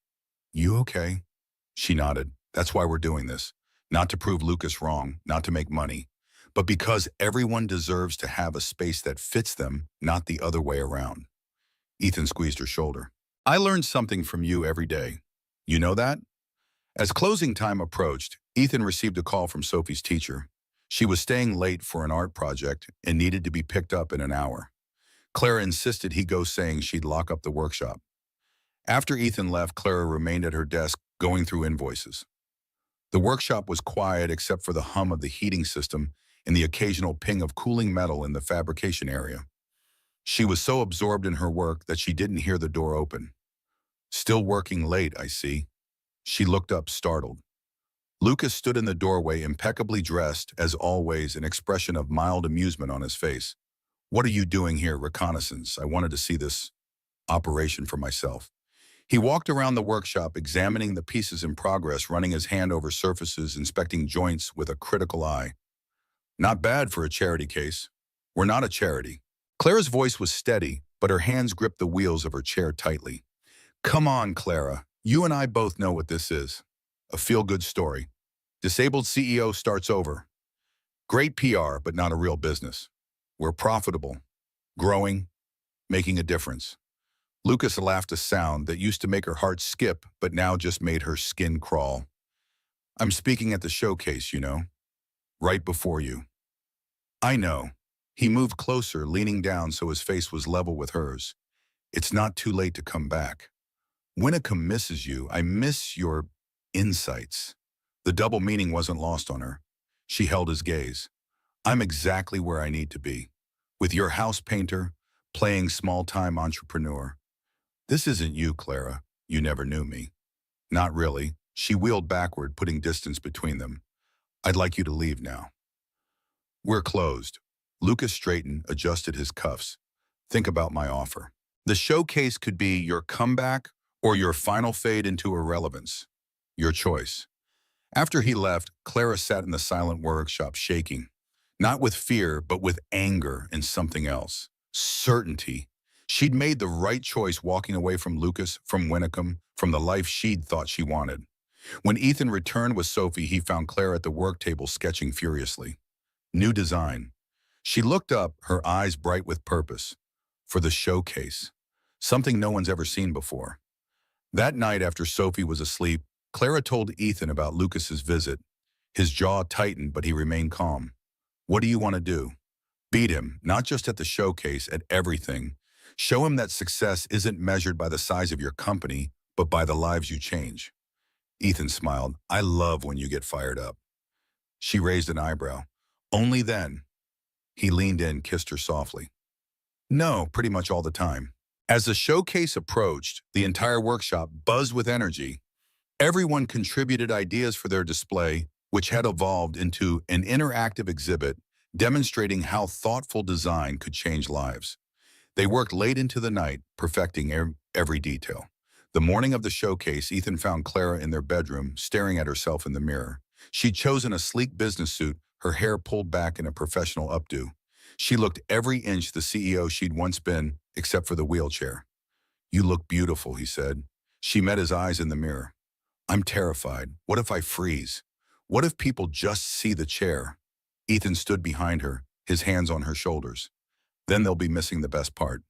You okay? She nodded. That's why we're doing this. Not to prove Lucas wrong, not to make money, but because everyone deserves to have a space that fits them, not the other way around. Ethan squeezed her shoulder. I learned something from you every day. You know that? As closing time approached, Ethan received a call from Sophie's teacher. She was staying late for an art project and needed to be picked up in an hour. Clara insisted he go, saying she'd lock up the workshop. After Ethan left, Clara remained at her desk, going through invoices. The workshop was quiet except for the hum of the heating system and the occasional ping of cooling metal in the fabrication area. She was so absorbed in her work that she didn't hear the door open. Still working late, I see. She looked up, startled. Lucas stood in the doorway, impeccably dressed, as always, an expression of mild amusement on his face. What are you doing here? Reconnaissance. I wanted to see this operation for myself. He walked around the workshop, examining the pieces in progress, running his hand over surfaces, inspecting joints with a critical eye. Not bad for a charity case. We're not a charity. Clara's voice was steady, but her hands gripped the wheels of her chair tightly. Come on, Clara. You and I both know what this is. A feel-good story. Disabled CEO starts over. Great PR, but not a real business. We're profitable, growing, making a difference. Lucas laughed a sound that used to make her heart skip, but now just made her skin crawl. I'm speaking at the showcase, you know, right before you. I know. He moved closer, leaning down so his face was level with hers. It's not too late to come back. Winnicum misses you. I miss your insights. The double meaning wasn't lost on her. She held his gaze. I'm exactly where I need to be. With your house painter, playing small-time entrepreneur. This isn't you, Clara. You never knew me. Not really. She wheeled backward, putting distance between them. I'd like you to leave now. We're closed. Lucas straightened, adjusted his cuffs. Think about my offer. The showcase could be your comeback or your final fade into irrelevance. Your choice. After he left, Clara sat in the silent workshop shaking. Not with fear, but with anger and something else. Certainty. She'd made the right choice walking away from Lucas, from Winnicum, from the life she'd thought she wanted. When Ethan returned with Sophie, he found Clara at the work table sketching furiously. New design. She looked up, her eyes bright with purpose. For the showcase. Something no one's ever seen before. That night after Sophie was asleep, Clara told Ethan about Lucas's visit. His jaw tightened, but he remained calm. What do you want to do? Beat him, not just at the showcase, at everything. Show him that success isn't measured by the size of your company, but by the lives you change. Ethan smiled. I love when you get fired up. She raised an eyebrow. Only then. He leaned in, kissed her softly. No, pretty much all the time. As the showcase approached, the entire workshop buzzed with energy. Everyone contributed ideas for their display, which had evolved into an interactive exhibit demonstrating how thoughtful design could change lives. They worked late into the night, perfecting every detail. The morning of the showcase, Ethan found Clara in their bedroom, staring at herself in the mirror. She'd chosen a sleek business suit, her hair pulled back in a professional updo. She looked every inch the CEO she'd once been, except for the wheelchair. You look beautiful, he said. She met his eyes in the mirror. I'm terrified. What if I freeze? What if people just see the chair? Ethan stood behind her, his hands on her shoulders. Then they'll be missing the best part.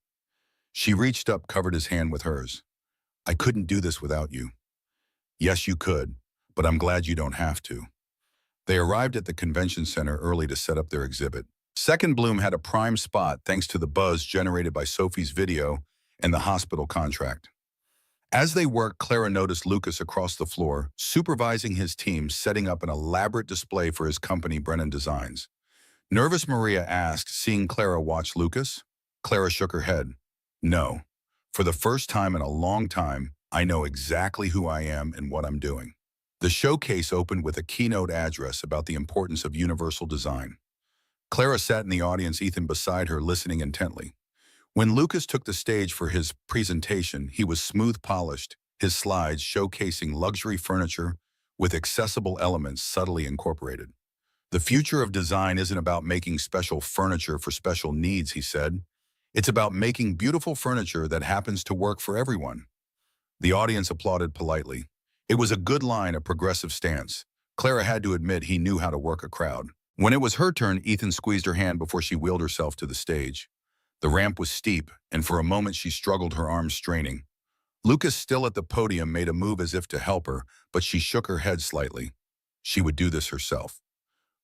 She reached up, covered his hand with hers. I couldn't do this without you. Yes, you could, but I'm glad you don't have to. They arrived at the convention center early to set up their exhibit. Second Bloom had a prime spot thanks to the buzz generated by Sophie's video and the hospital contract. As they worked, Clara noticed Lucas across the floor, supervising his team, setting up an elaborate display for his company, Brennan Designs. Nervous Maria asked, seeing Clara watch Lucas. Clara shook her head. No. For the first time in a long time, I know exactly who I am and what I'm doing. The showcase opened with a keynote address about the importance of universal design. Clara sat in the audience, Ethan beside her, listening intently. When Lucas took the stage for his presentation, he was smooth polished, his slides showcasing luxury furniture with accessible elements subtly incorporated. The future of design isn't about making special furniture for special needs, he said. It's about making beautiful furniture that happens to work for everyone. The audience applauded politely. It was a good line, a progressive stance. Clara had to admit he knew how to work a crowd. When it was her turn, Ethan squeezed her hand before she wheeled herself to the stage. The ramp was steep, and for a moment she struggled, her arms straining. Lucas, still at the podium, made a move as if to help her, but she shook her head slightly. She would do this herself.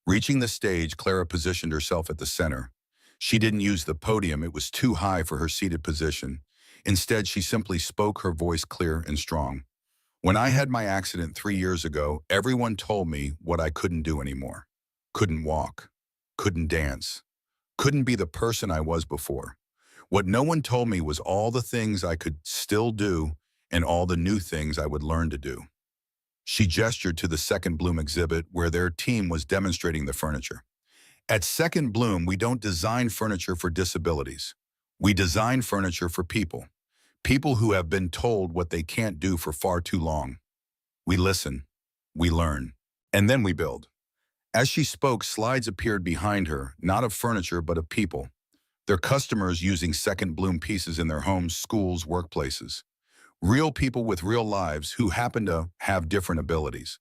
Reaching the stage, Clara positioned herself at the center. She didn't use the podium, it was too high for her seated position. Instead, she simply spoke, her voice clear and strong. When I had my accident 3 years ago, everyone told me what I couldn't do anymore. Couldn't walk, couldn't dance, couldn't be the person I was before. What no one told me was all the things I could still do and all the new things I would learn to do. She gestured to the Second Bloom exhibit where their team was demonstrating the furniture. At Second Bloom, we don't design furniture for disabilities. We design furniture for people. People who have been told what they can't do for far too long. We listen, we learn, and then we build. As she spoke, slides appeared behind her, not of furniture, but of people. Their customers using Second Bloom pieces in their homes, schools, workplaces. Real people with real lives who happen to have different abilities.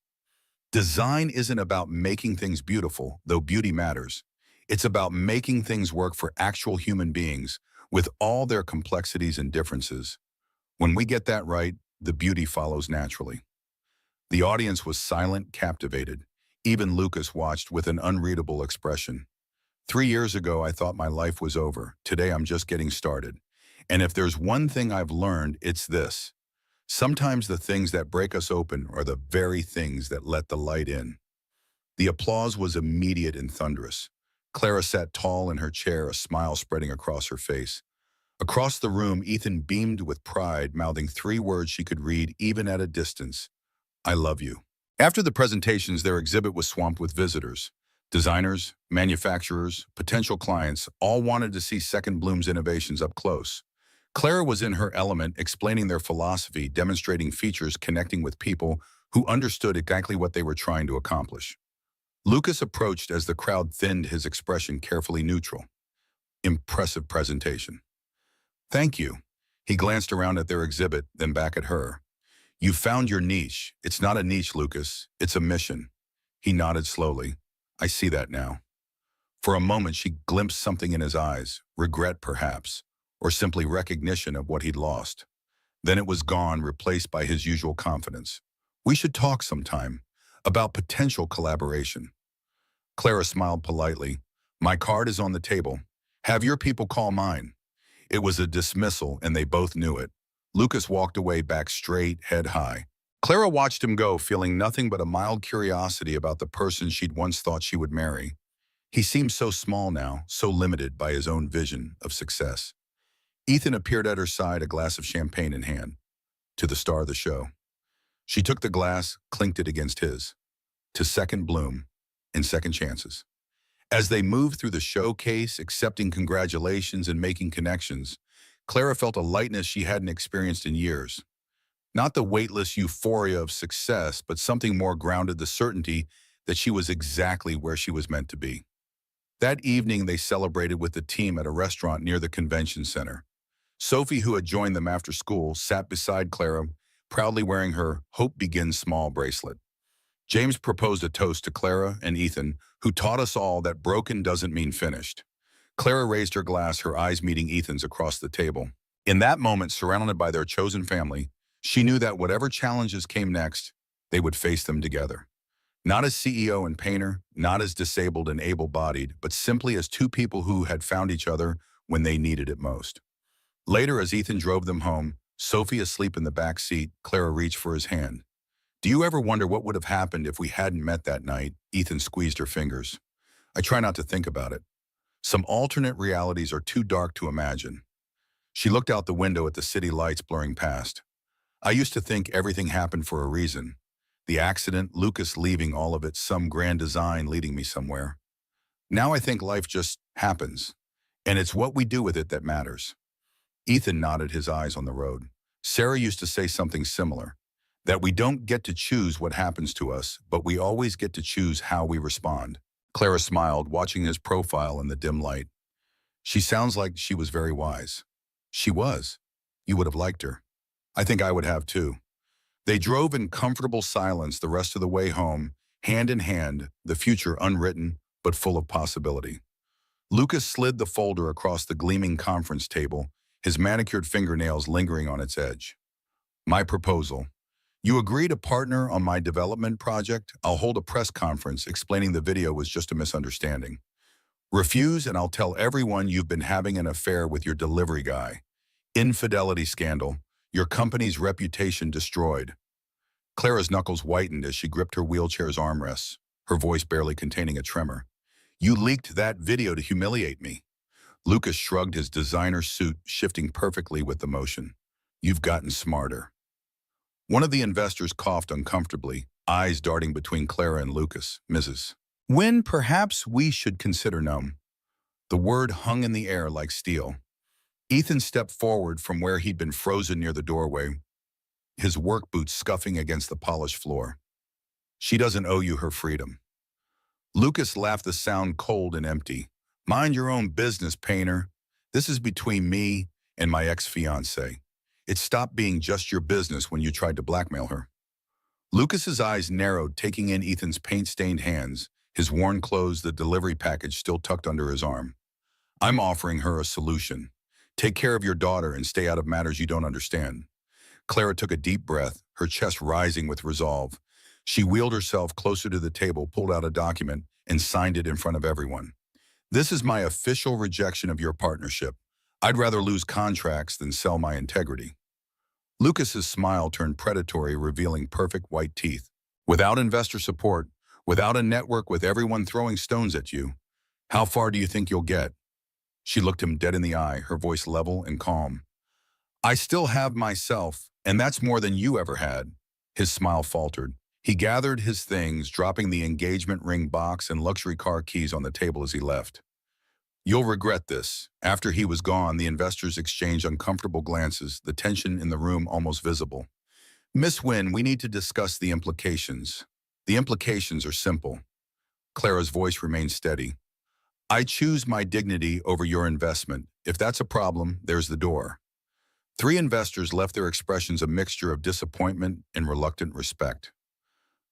Design isn't about making things beautiful, though beauty matters. It's about making things work for actual human beings with all their complexities and differences. When we get that right, the beauty follows naturally. The audience was silent, captivated. Even Lucas watched with an unreadable expression. 3 years ago, I thought my life was over. Today, I'm just getting started. And if there's one thing I've learned, it's this. Sometimes the things that break us open are the very things that let the light in. The applause was immediate and thunderous. Clara sat tall in her chair, a smile spreading across her face. Across the room, Ethan beamed with pride, mouthing 3 words she could read even at a distance. I love you. After the presentations, their exhibit was swamped with visitors. Designers, manufacturers, potential clients all wanted to see Second Bloom's innovations up close. Clara was in her element, explaining their philosophy, demonstrating features, connecting with people who understood exactly what they were trying to accomplish. Lucas approached as the crowd thinned, his expression carefully neutral. Impressive presentation. Thank you. He glanced around at their exhibit, then back at her. You found your niche. It's not a niche, Lucas. It's a mission. He nodded slowly. I see that now. For a moment, she glimpsed something in his eyes, regret perhaps, or simply recognition of what he'd lost. Then it was gone, replaced by his usual confidence. We should talk sometime about potential collaboration. Clara smiled politely. My card is on the table. Have your people call mine. It was a dismissal, and they both knew it. Lucas walked away, back straight, head high. Clara watched him go, feeling nothing but a mild curiosity about the person she'd once thought she would marry. He seemed so small now, so limited by his own vision of success. Ethan appeared at her side, a glass of champagne in hand. To the star of the show. She took the glass, clinked it against his. To Second Bloom, and second chances. As they moved through the showcase, accepting congratulations and making connections, Clara felt a lightness she hadn't experienced in years. Not the weightless euphoria of success, but something more grounded, the certainty that she was exactly where she was meant to be. That evening, they celebrated with the team at a restaurant near the convention center. Sophie, who had joined them after school, sat beside Clara, proudly wearing her Hope Begins Small bracelet. James proposed a toast to Clara and Ethan, who taught us all that broken doesn't mean finished. Clara raised her glass, her eyes meeting Ethan's across the table. In that moment, surrounded by their chosen family, she knew that whatever challenges came next, they would face them together. Not as CEO and painter, not as disabled and able-bodied, but simply as two people who had found each other when they needed it most. Later, as Ethan drove them home, Sophie asleep in the back seat, Clara reached for his hand. Do you ever wonder what would have happened if we hadn't met that night? Ethan squeezed her fingers. I try not to think about it. Some alternate realities are too dark to imagine. She looked out the window at the city lights blurring past. I used to think everything happened for a reason. The accident, Lucas leaving, all of it, some grand design leading me somewhere. Now I think life just happens, and it's what we do with it that matters. Ethan nodded, his eyes on the road. Sarah used to say something similar, that we don't get to choose what happens to us, but we always get to choose how we respond. Clara smiled, watching his profile in the dim light. She sounds like she was very wise. She was. You would have liked her. I think I would have too. They drove in comfortable silence the rest of the way home, hand in hand, the future unwritten but full of possibility. Lucas slid the folder across the gleaming conference table, his manicured fingernails lingering on its edge. My proposal. You agree to partner on my development project? I'll hold a press conference explaining the video was just a misunderstanding. Refuse and I'll tell everyone you've been having an affair with your delivery guy. Infidelity scandal. Your company's reputation destroyed. Clara's knuckles whitened as she gripped her wheelchair's armrests, her voice barely containing a tremor. You leaked that video to humiliate me. Lucas shrugged, his designer suit shifting perfectly with the motion. You've gotten smarter. One of the investors coughed uncomfortably, eyes darting between Clara and Lucas. Mrs. When perhaps we should consider no. The word hung in the air like steel. Ethan stepped forward from where he'd been frozen near the doorway, his work boots scuffing against the polished floor. She doesn't owe you her freedom. Lucas laughed, the sound cold and empty. Mind your own business, painter. This is between me and my ex-fiancée. It stopped being just your business when you tried to blackmail her. Lucas's eyes narrowed, taking in Ethan's paint-stained hands, his worn clothes, the delivery package still tucked under his arm. I'm offering her a solution. Take care of your daughter and stay out of matters you don't understand. Clara took a deep breath, her chest rising with resolve. She wheeled herself closer to the table, pulled out a document, and signed it in front of everyone. This is my official rejection of your partnership. I'd rather lose contracts than sell my integrity. Lucas's smile turned predatory, revealing perfect white teeth. Without investor support, without a network with everyone throwing stones at you, how far do you think you'll get? She looked him dead in the eye, her voice level and calm. I still have myself, and that's more than you ever had. His smile faltered. He gathered his things, dropping the engagement ring box and luxury car keys on the table as he left. You'll regret this. After he was gone, the investors exchanged uncomfortable glances, the tension in the room almost visible. Miss Wynn, we need to discuss the implications. The implications are simple. Clara's voice remained steady. I choose my dignity over your investment. If that's a problem, there's the door. Three investors left their expressions a mixture of disappointment and reluctant respect.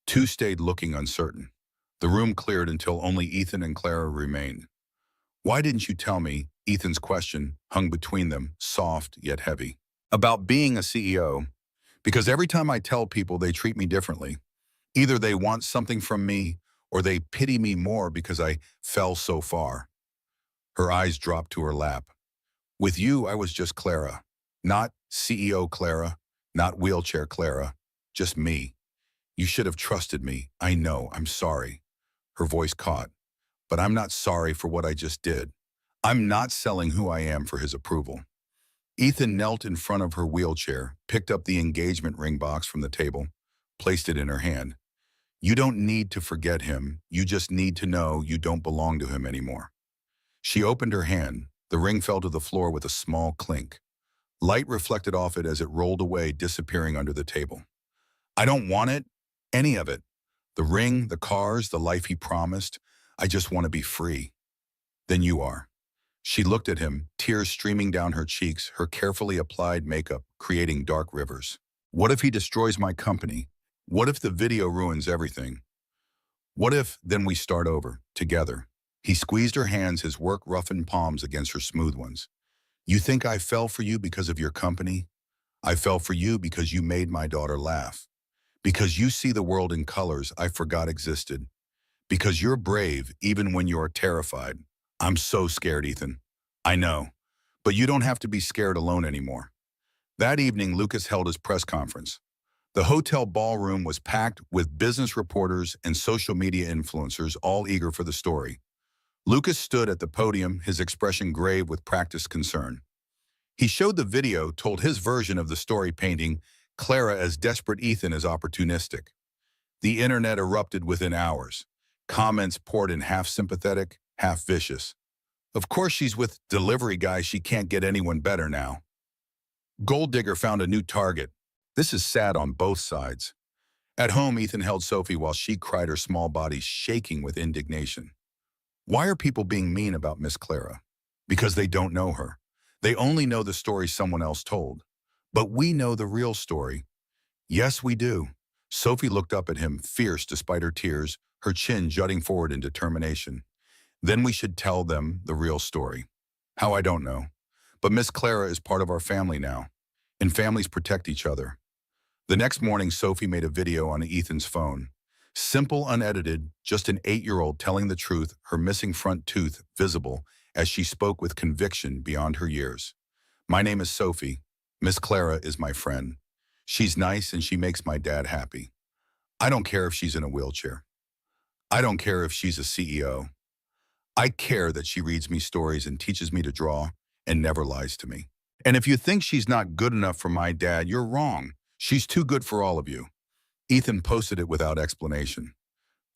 Two stayed looking uncertain. The room cleared until only Ethan and Clara remained. Why didn't you tell me? Ethan's question hung between them, soft yet heavy. About being a CEO. Because every time I tell people, they treat me differently. Either they want something from me, or they pity me more because I fell so far. Her eyes dropped to her lap. With you, I was just Clara. Not CEO Clara, not wheelchair Clara, just me. You should have trusted me. I know, I'm sorry. Her voice caught. But I'm not sorry for what I just did. I'm not selling who I am for his approval. Ethan knelt in front of her wheelchair, picked up the engagement ring box from the table, placed it in her hand. You don't need to forget him. You just need to know you don't belong to him anymore. She opened her hand. The ring fell to the floor with a small clink. Light reflected off it as it rolled away, disappearing under the table. I don't want it, any of it. The ring, the cars, the life he promised. I just want to be free. Then you are. She looked at him, tears streaming down her cheeks, her carefully applied makeup creating dark rivers. What if he destroys my company? What if the video ruins everything? What if, then we start over, together? He squeezed her hands, his work-roughened palms against her smooth ones. You think I fell for you because of your company? I fell for you because you made my daughter laugh. Because you see the world in colors I forgot existed. Because you're brave even when you're terrified. I'm so scared, Ethan. I know. But you don't have to be scared alone anymore. That evening, Lucas held his press conference. The hotel ballroom was packed with business reporters and social media influencers, all eager for the story. Lucas stood at the podium, his expression grave with practiced concern. He showed the video, told his version of the story, painting Clara as desperate, Ethan as opportunistic. The internet erupted within hours. Comments poured in, half sympathetic, half vicious. Of course she's with delivery guys, she can't get anyone better now. Gold digger found a new target. This is sad on both sides. At home, Ethan held Sophie while she cried, her small body shaking with indignation. Why are people being mean about Miss Clara? Because they don't know her. They only know the story someone else told. But we know the real story. Yes, we do. Sophie looked up at him, fierce despite her tears, her chin jutting forward in determination. Then we should tell them the real story. How, I don't know. But Miss Clara is part of our family now. And families protect each other. The next morning, Sophie made a video on Ethan's phone. Simple, unedited, just an 8-year-old telling the truth, her missing front tooth visible as she spoke with conviction beyond her years. My name is Sophie. Miss Clara is my friend. She's nice and she makes my dad happy. I don't care if she's in a wheelchair. I don't care if she's a CEO. I care that she reads me stories and teaches me to draw and never lies to me. And if you think she's not good enough for my dad, you're wrong. She's too good for all of you. Ethan posted it without explanation.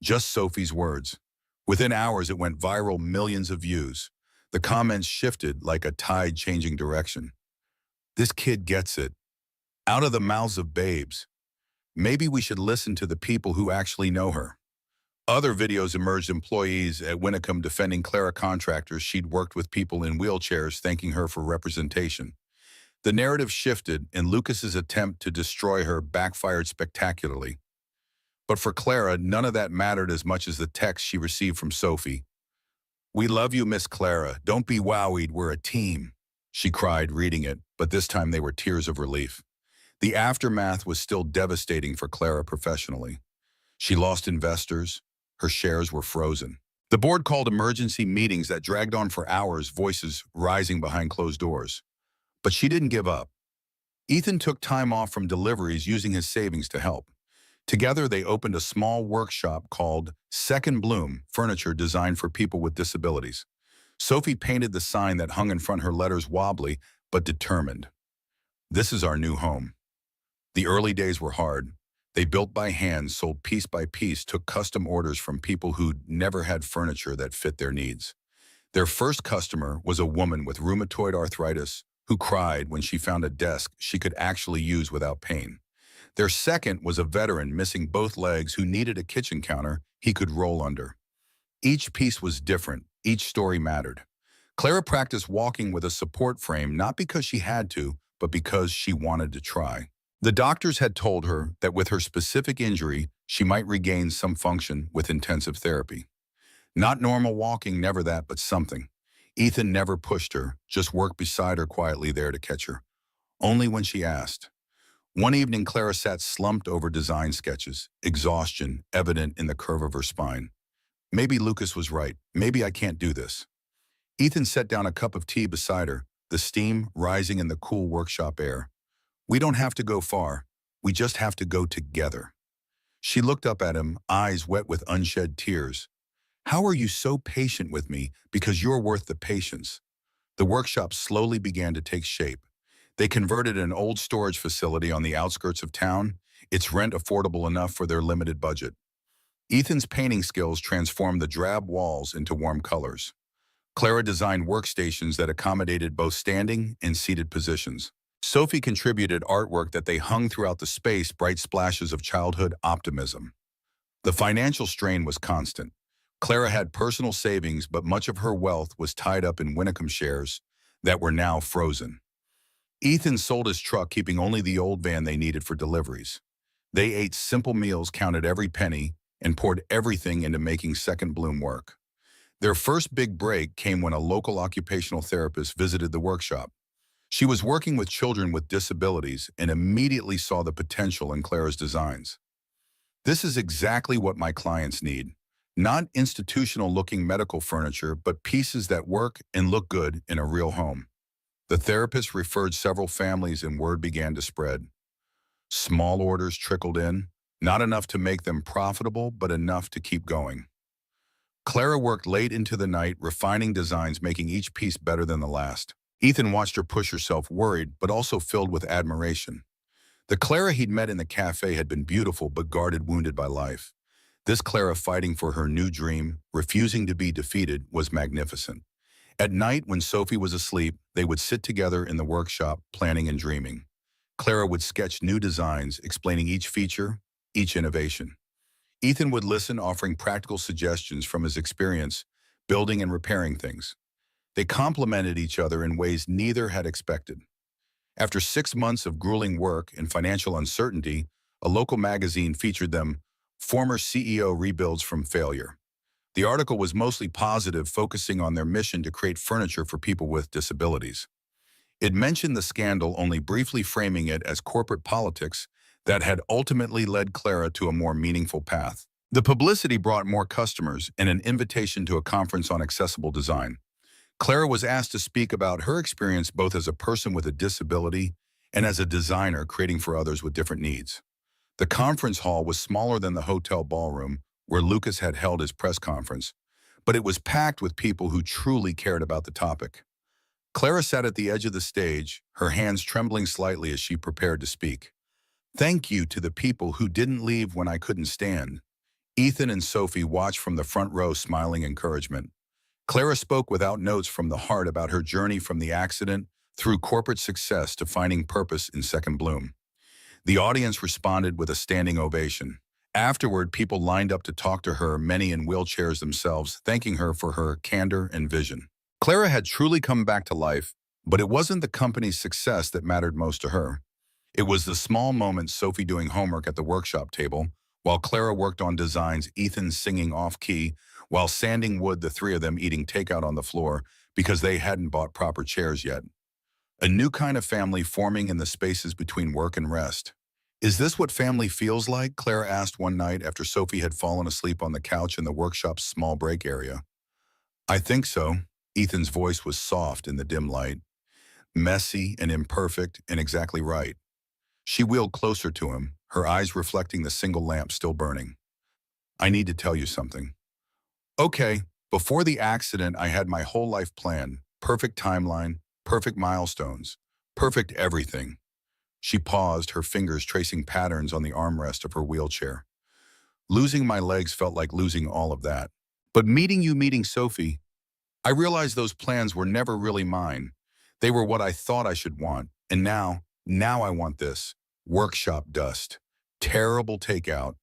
Just Sophie's words. Within hours, it went viral, millions of views. The comments shifted like a tide changing direction. This kid gets it. Out of the mouths of babes. Maybe we should listen to the people who actually know her. Other videos emerged, employees at Winnicom defending Clara, contractors she'd worked with, people in wheelchairs thanking her for representation. The narrative shifted, and Lucas's attempt to destroy her backfired spectacularly. But for Clara, none of that mattered as much as the text she received from Sophie. "We love you, Miss Clara. Don't be worried, we're a team," she cried, reading it, but this time they were tears of relief. The aftermath was still devastating for Clara professionally. She lost investors. Her shares were frozen. The board called emergency meetings that dragged on for hours, voices rising behind closed doors. But she didn't give up. Ethan took time off from deliveries using his savings to help. Together, they opened a small workshop called Second Bloom, furniture designed for people with disabilities. Sophie painted the sign that hung in front, her letters wobbly but determined. "This is our new home." The early days were hard. They built by hand, sold piece by piece, took custom orders from people who'd never had furniture that fit their needs. Their first customer was a woman with rheumatoid arthritis who cried when she found a desk she could actually use without pain. Their second was a veteran missing both legs who needed a kitchen counter he could roll under. Each piece was different. Each story mattered. Clara practiced walking with a support frame not because she had to, but because she wanted to try. The doctors had told her that with her specific injury, she might regain some function with intensive therapy. Not normal walking, never that, but something. Ethan never pushed her, just worked beside her quietly there to catch her. Only when she asked. One evening, Clara sat slumped over design sketches, exhaustion evident in the curve of her spine. Maybe Lucas was right. Maybe I can't do this. Ethan set down a cup of tea beside her, the steam rising in the cool workshop air. "We don't have to go far. We just have to go together." She looked up at him, eyes wet with unshed tears. "How are you so patient with me? Because you're worth the patience." The workshop slowly began to take shape. They converted an old storage facility on the outskirts of town, its rent affordable enough for their limited budget. Ethan's painting skills transformed the drab walls into warm colors. Clara designed workstations that accommodated both standing and seated positions. Sophie contributed artwork that they hung throughout the space, bright splashes of childhood optimism. The financial strain was constant. Clara had personal savings, but much of her wealth was tied up in Winnecombe shares that were now frozen. Ethan sold his truck, keeping only the old van they needed for deliveries. They ate simple meals, counted every penny, and poured everything into making Second Bloom work. Their first big break came when a local occupational therapist visited the workshop. She was working with children with disabilities and immediately saw the potential in Clara's designs. "This is exactly what my clients need. Not institutional-looking medical furniture, but pieces that work and look good in a real home." The therapist referred several families and word began to spread. Small orders trickled in, not enough to make them profitable, but enough to keep going. Clara worked late into the night, refining designs, making each piece better than the last. Ethan watched her push herself, worried, but also filled with admiration. The Clara he'd met in the cafe had been beautiful, but guarded, wounded by life. This Clara, fighting for her new dream, refusing to be defeated, was magnificent. At night, when Sophie was asleep, they would sit together in the workshop, planning and dreaming. Clara would sketch new designs, explaining each feature, each innovation. Ethan would listen, offering practical suggestions from his experience, building and repairing things. They complemented each other in ways neither had expected. After 6 months of grueling work and financial uncertainty, a local magazine featured them. Former CEO rebuilds from failure. The article was mostly positive, focusing on their mission to create furniture for people with disabilities. It mentioned the scandal, only briefly framing it as corporate politics that had ultimately led Clara to a more meaningful path. The publicity brought more customers and an invitation to a conference on accessible design. Clara was asked to speak about her experience both as a person with a disability and as a designer creating for others with different needs. The conference hall was smaller than the hotel ballroom where Lucas had held his press conference, but it was packed with people who truly cared about the topic. Clara sat at the edge of the stage, her hands trembling slightly as she prepared to speak. "Thank you to the people who didn't leave when I couldn't stand." Ethan and Sophie watched from the front row, smiling encouragement. Clara spoke without notes, from the heart, about her journey from the accident through corporate success to finding purpose in Second Bloom. The audience responded with a standing ovation. Afterward, people lined up to talk to her, many in wheelchairs themselves, thanking her for her candor and vision. Clara had truly come back to life, But it wasn't the company's success that mattered most to her. It was the small moments, Sophie doing homework at the workshop table, while Clara worked on designs, Ethan singing off-key, while sanding wood, the three of them eating takeout on the floor because they hadn't bought proper chairs yet. A new kind of family forming in the spaces between work and rest. Is this what family feels like? Clara asked one night after Sophie had fallen asleep on the couch in the workshop's small break area. I think so. Ethan's voice was soft in the dim light, messy and imperfect and exactly right. She wheeled closer to him, her eyes reflecting the single lamp still burning. I need to tell you something. Okay, before the accident, I had my whole life planned. Perfect timeline, perfect milestones, perfect everything. She paused, her fingers tracing patterns on the armrest of her wheelchair. Losing my legs felt like losing all of that. But meeting Sophie, I realized those plans were never really mine. They were what I thought I should want. And now I want this. Workshop dust, terrible takeout,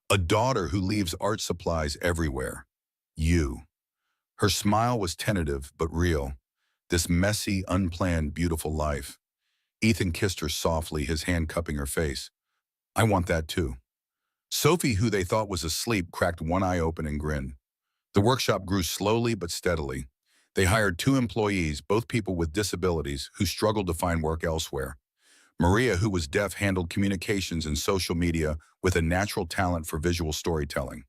a daughter who leaves art supplies everywhere. You. Her smile was tentative but real. This messy, unplanned, beautiful life. Ethan kissed her softly, his hand cupping her face. I want that too. Sophie, who they thought was asleep, cracked one eye open and grinned. The workshop grew slowly but steadily. They hired 2 employees, both people with disabilities, who struggled to find work elsewhere. Maria, who was deaf, handled communications and social media with a natural talent for visual storytelling.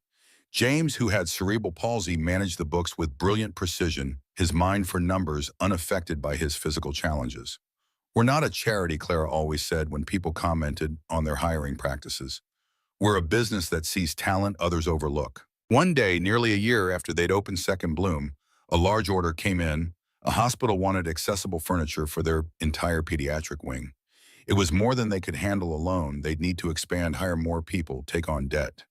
James, who had cerebral palsy, managed the books with brilliant precision, his mind for numbers unaffected by his physical challenges. We're not a charity, Clara always said when people commented on their hiring practices. We're a business that sees talent others overlook. One day, nearly a year after they'd opened Second Bloom, a large order came in. A hospital wanted accessible furniture for their entire pediatric wing. It was more than they could handle alone. They'd need to expand, hire more people, take on debt.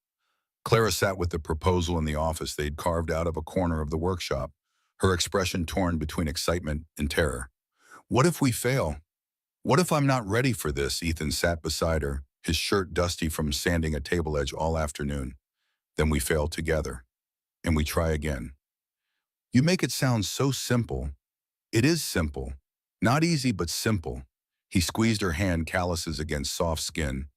Clara sat with the proposal in the office they'd carved out of a corner of the workshop, her expression torn between excitement and terror. What if we fail? What if I'm not ready for this? Ethan sat beside her, his shirt dusty from sanding a table edge all afternoon. Then we fail together, and we try again. You make it sound so simple. It is simple. Not easy, but simple. He squeezed her hand, calluses against soft skin.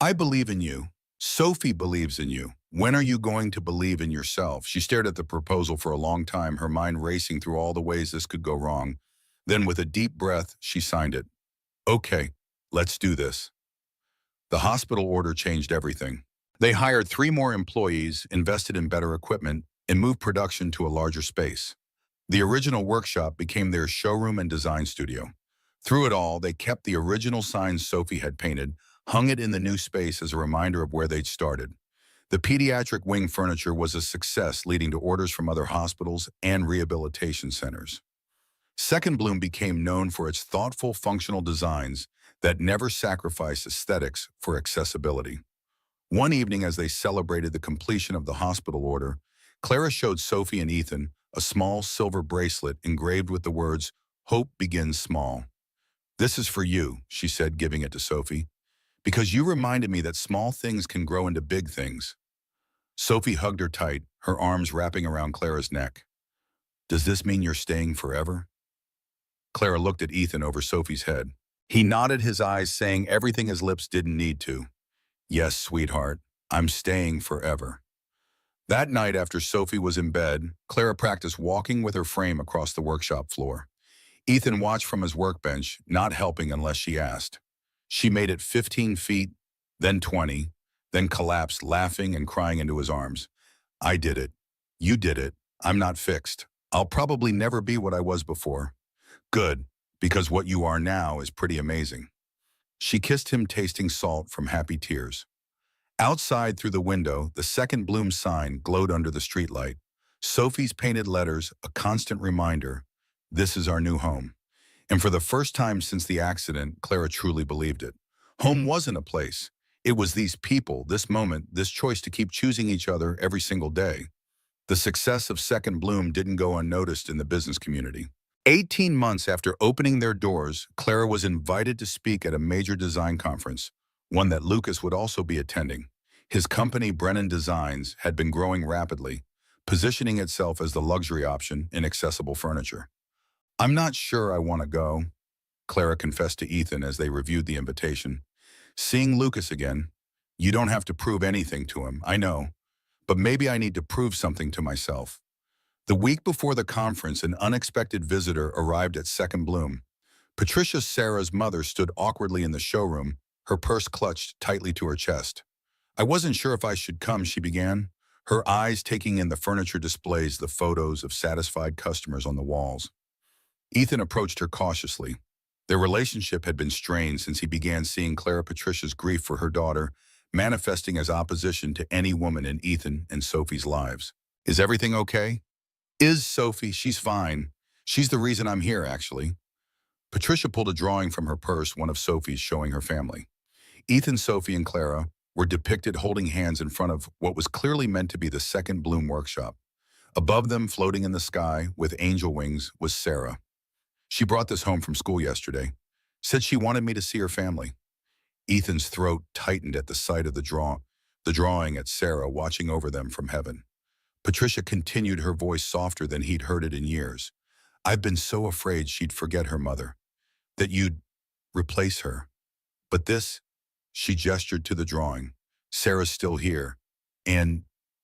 I believe in you. Sophie believes in you. When are you going to believe in yourself? She stared at the proposal for a long time, her mind racing through all the ways this could go wrong. Then, with a deep breath, she signed it. Okay, let's do this. The hospital order changed everything. They hired 3 more employees, invested in better equipment, and moved production to a larger space. The original workshop became their showroom and design studio. Through it all, they kept the original signs Sophie had painted, hung it in the new space as a reminder of where they'd started. The pediatric wing furniture was a success, leading to orders from other hospitals and rehabilitation centers. Second Bloom became known for its thoughtful, functional designs that never sacrificed aesthetics for accessibility. One evening, as they celebrated the completion of the hospital order, Clara showed Sophie and Ethan a small silver bracelet engraved with the words, "Hope begins small." "This is for you," she said, giving it to Sophie, "because you reminded me that small things can grow into big things." Sophie hugged her tight, her arms wrapping around Clara's neck. "Does this mean you're staying forever?" Clara looked at Ethan over Sophie's head. He nodded, his eyes saying everything his lips didn't need to. "Yes, sweetheart, I'm staying forever." That night, after Sophie was in bed, Clara practiced walking with her frame across the workshop floor. Ethan watched from his workbench, not helping unless she asked. She made it 15 feet, then 20, then collapsed, laughing and crying into his arms. "I did it. You did it. I'm not fixed. I'll probably never be what I was before." "Good, because what you are now is pretty amazing." She kissed him, tasting salt from happy tears. Outside, through the window, the Second Bloom sign glowed under the streetlight. Sophie's painted letters, a constant reminder, this is our new home. And for the first time since the accident, Clara truly believed it. Home wasn't a place. It was these people, this moment, this choice to keep choosing each other every single day. The success of Second Bloom didn't go unnoticed in the business community. 18 months after opening their doors, Clara was invited to speak at a major design conference, one that Lucas would also be attending. His company, Brennan Designs, had been growing rapidly, positioning itself as the luxury option in accessible furniture. I'm not sure I want to go, Clara confessed to Ethan as they reviewed the invitation. Seeing Lucas again, you don't have to prove anything to him, I know, but maybe I need to prove something to myself. The week before the conference, an unexpected visitor arrived at Second Bloom. Patricia Sarah's mother stood awkwardly in the showroom, her purse clutched tightly to her chest. I wasn't sure if I should come, she began, her eyes taking in the furniture displays, the photos of satisfied customers on the walls. Ethan approached her cautiously. Their relationship had been strained since he began seeing Clara Patricia's grief for her daughter, manifesting as opposition to any woman in Ethan and Sophie's lives. Is everything okay? Is Sophie? She's fine. She's the reason I'm here, actually. Patricia pulled a drawing from her purse, one of Sophie's showing her family. Ethan, Sophie, and Clara were depicted holding hands in front of what was clearly meant to be the Second Bloom workshop. Above them, floating in the sky with angel wings, was Sarah. She brought this home from school yesterday. Said she wanted me to see her family. Ethan's throat tightened at the sight of the drawing at Sarah watching over them from heaven. Patricia continued, her voice softer than he'd heard it in years. I've been so afraid she'd forget her mother, that you'd replace her. But this, she gestured to the drawing. Sarah's still here. And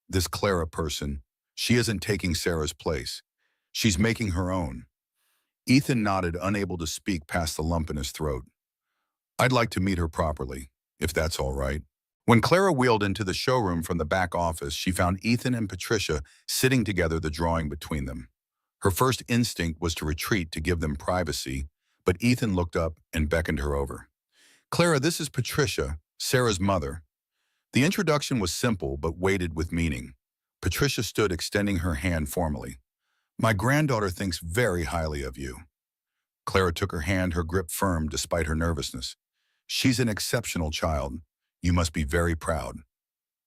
this Clara person, she isn't taking Sarah's place. She's making her own. Ethan nodded, unable to speak past the lump in his throat. I'd like to meet her properly, if that's all right. When Clara wheeled into the showroom from the back office, she found Ethan and Patricia sitting together, the drawing between them. Her first instinct was to retreat to give them privacy, but Ethan looked up and beckoned her over. Clara, this is Patricia, Sarah's mother. The introduction was simple but weighted with meaning. Patricia stood, extending her hand formally. My granddaughter thinks very highly of you. Clara took her hand, her grip firm despite her nervousness. She's an exceptional child. You must be very proud.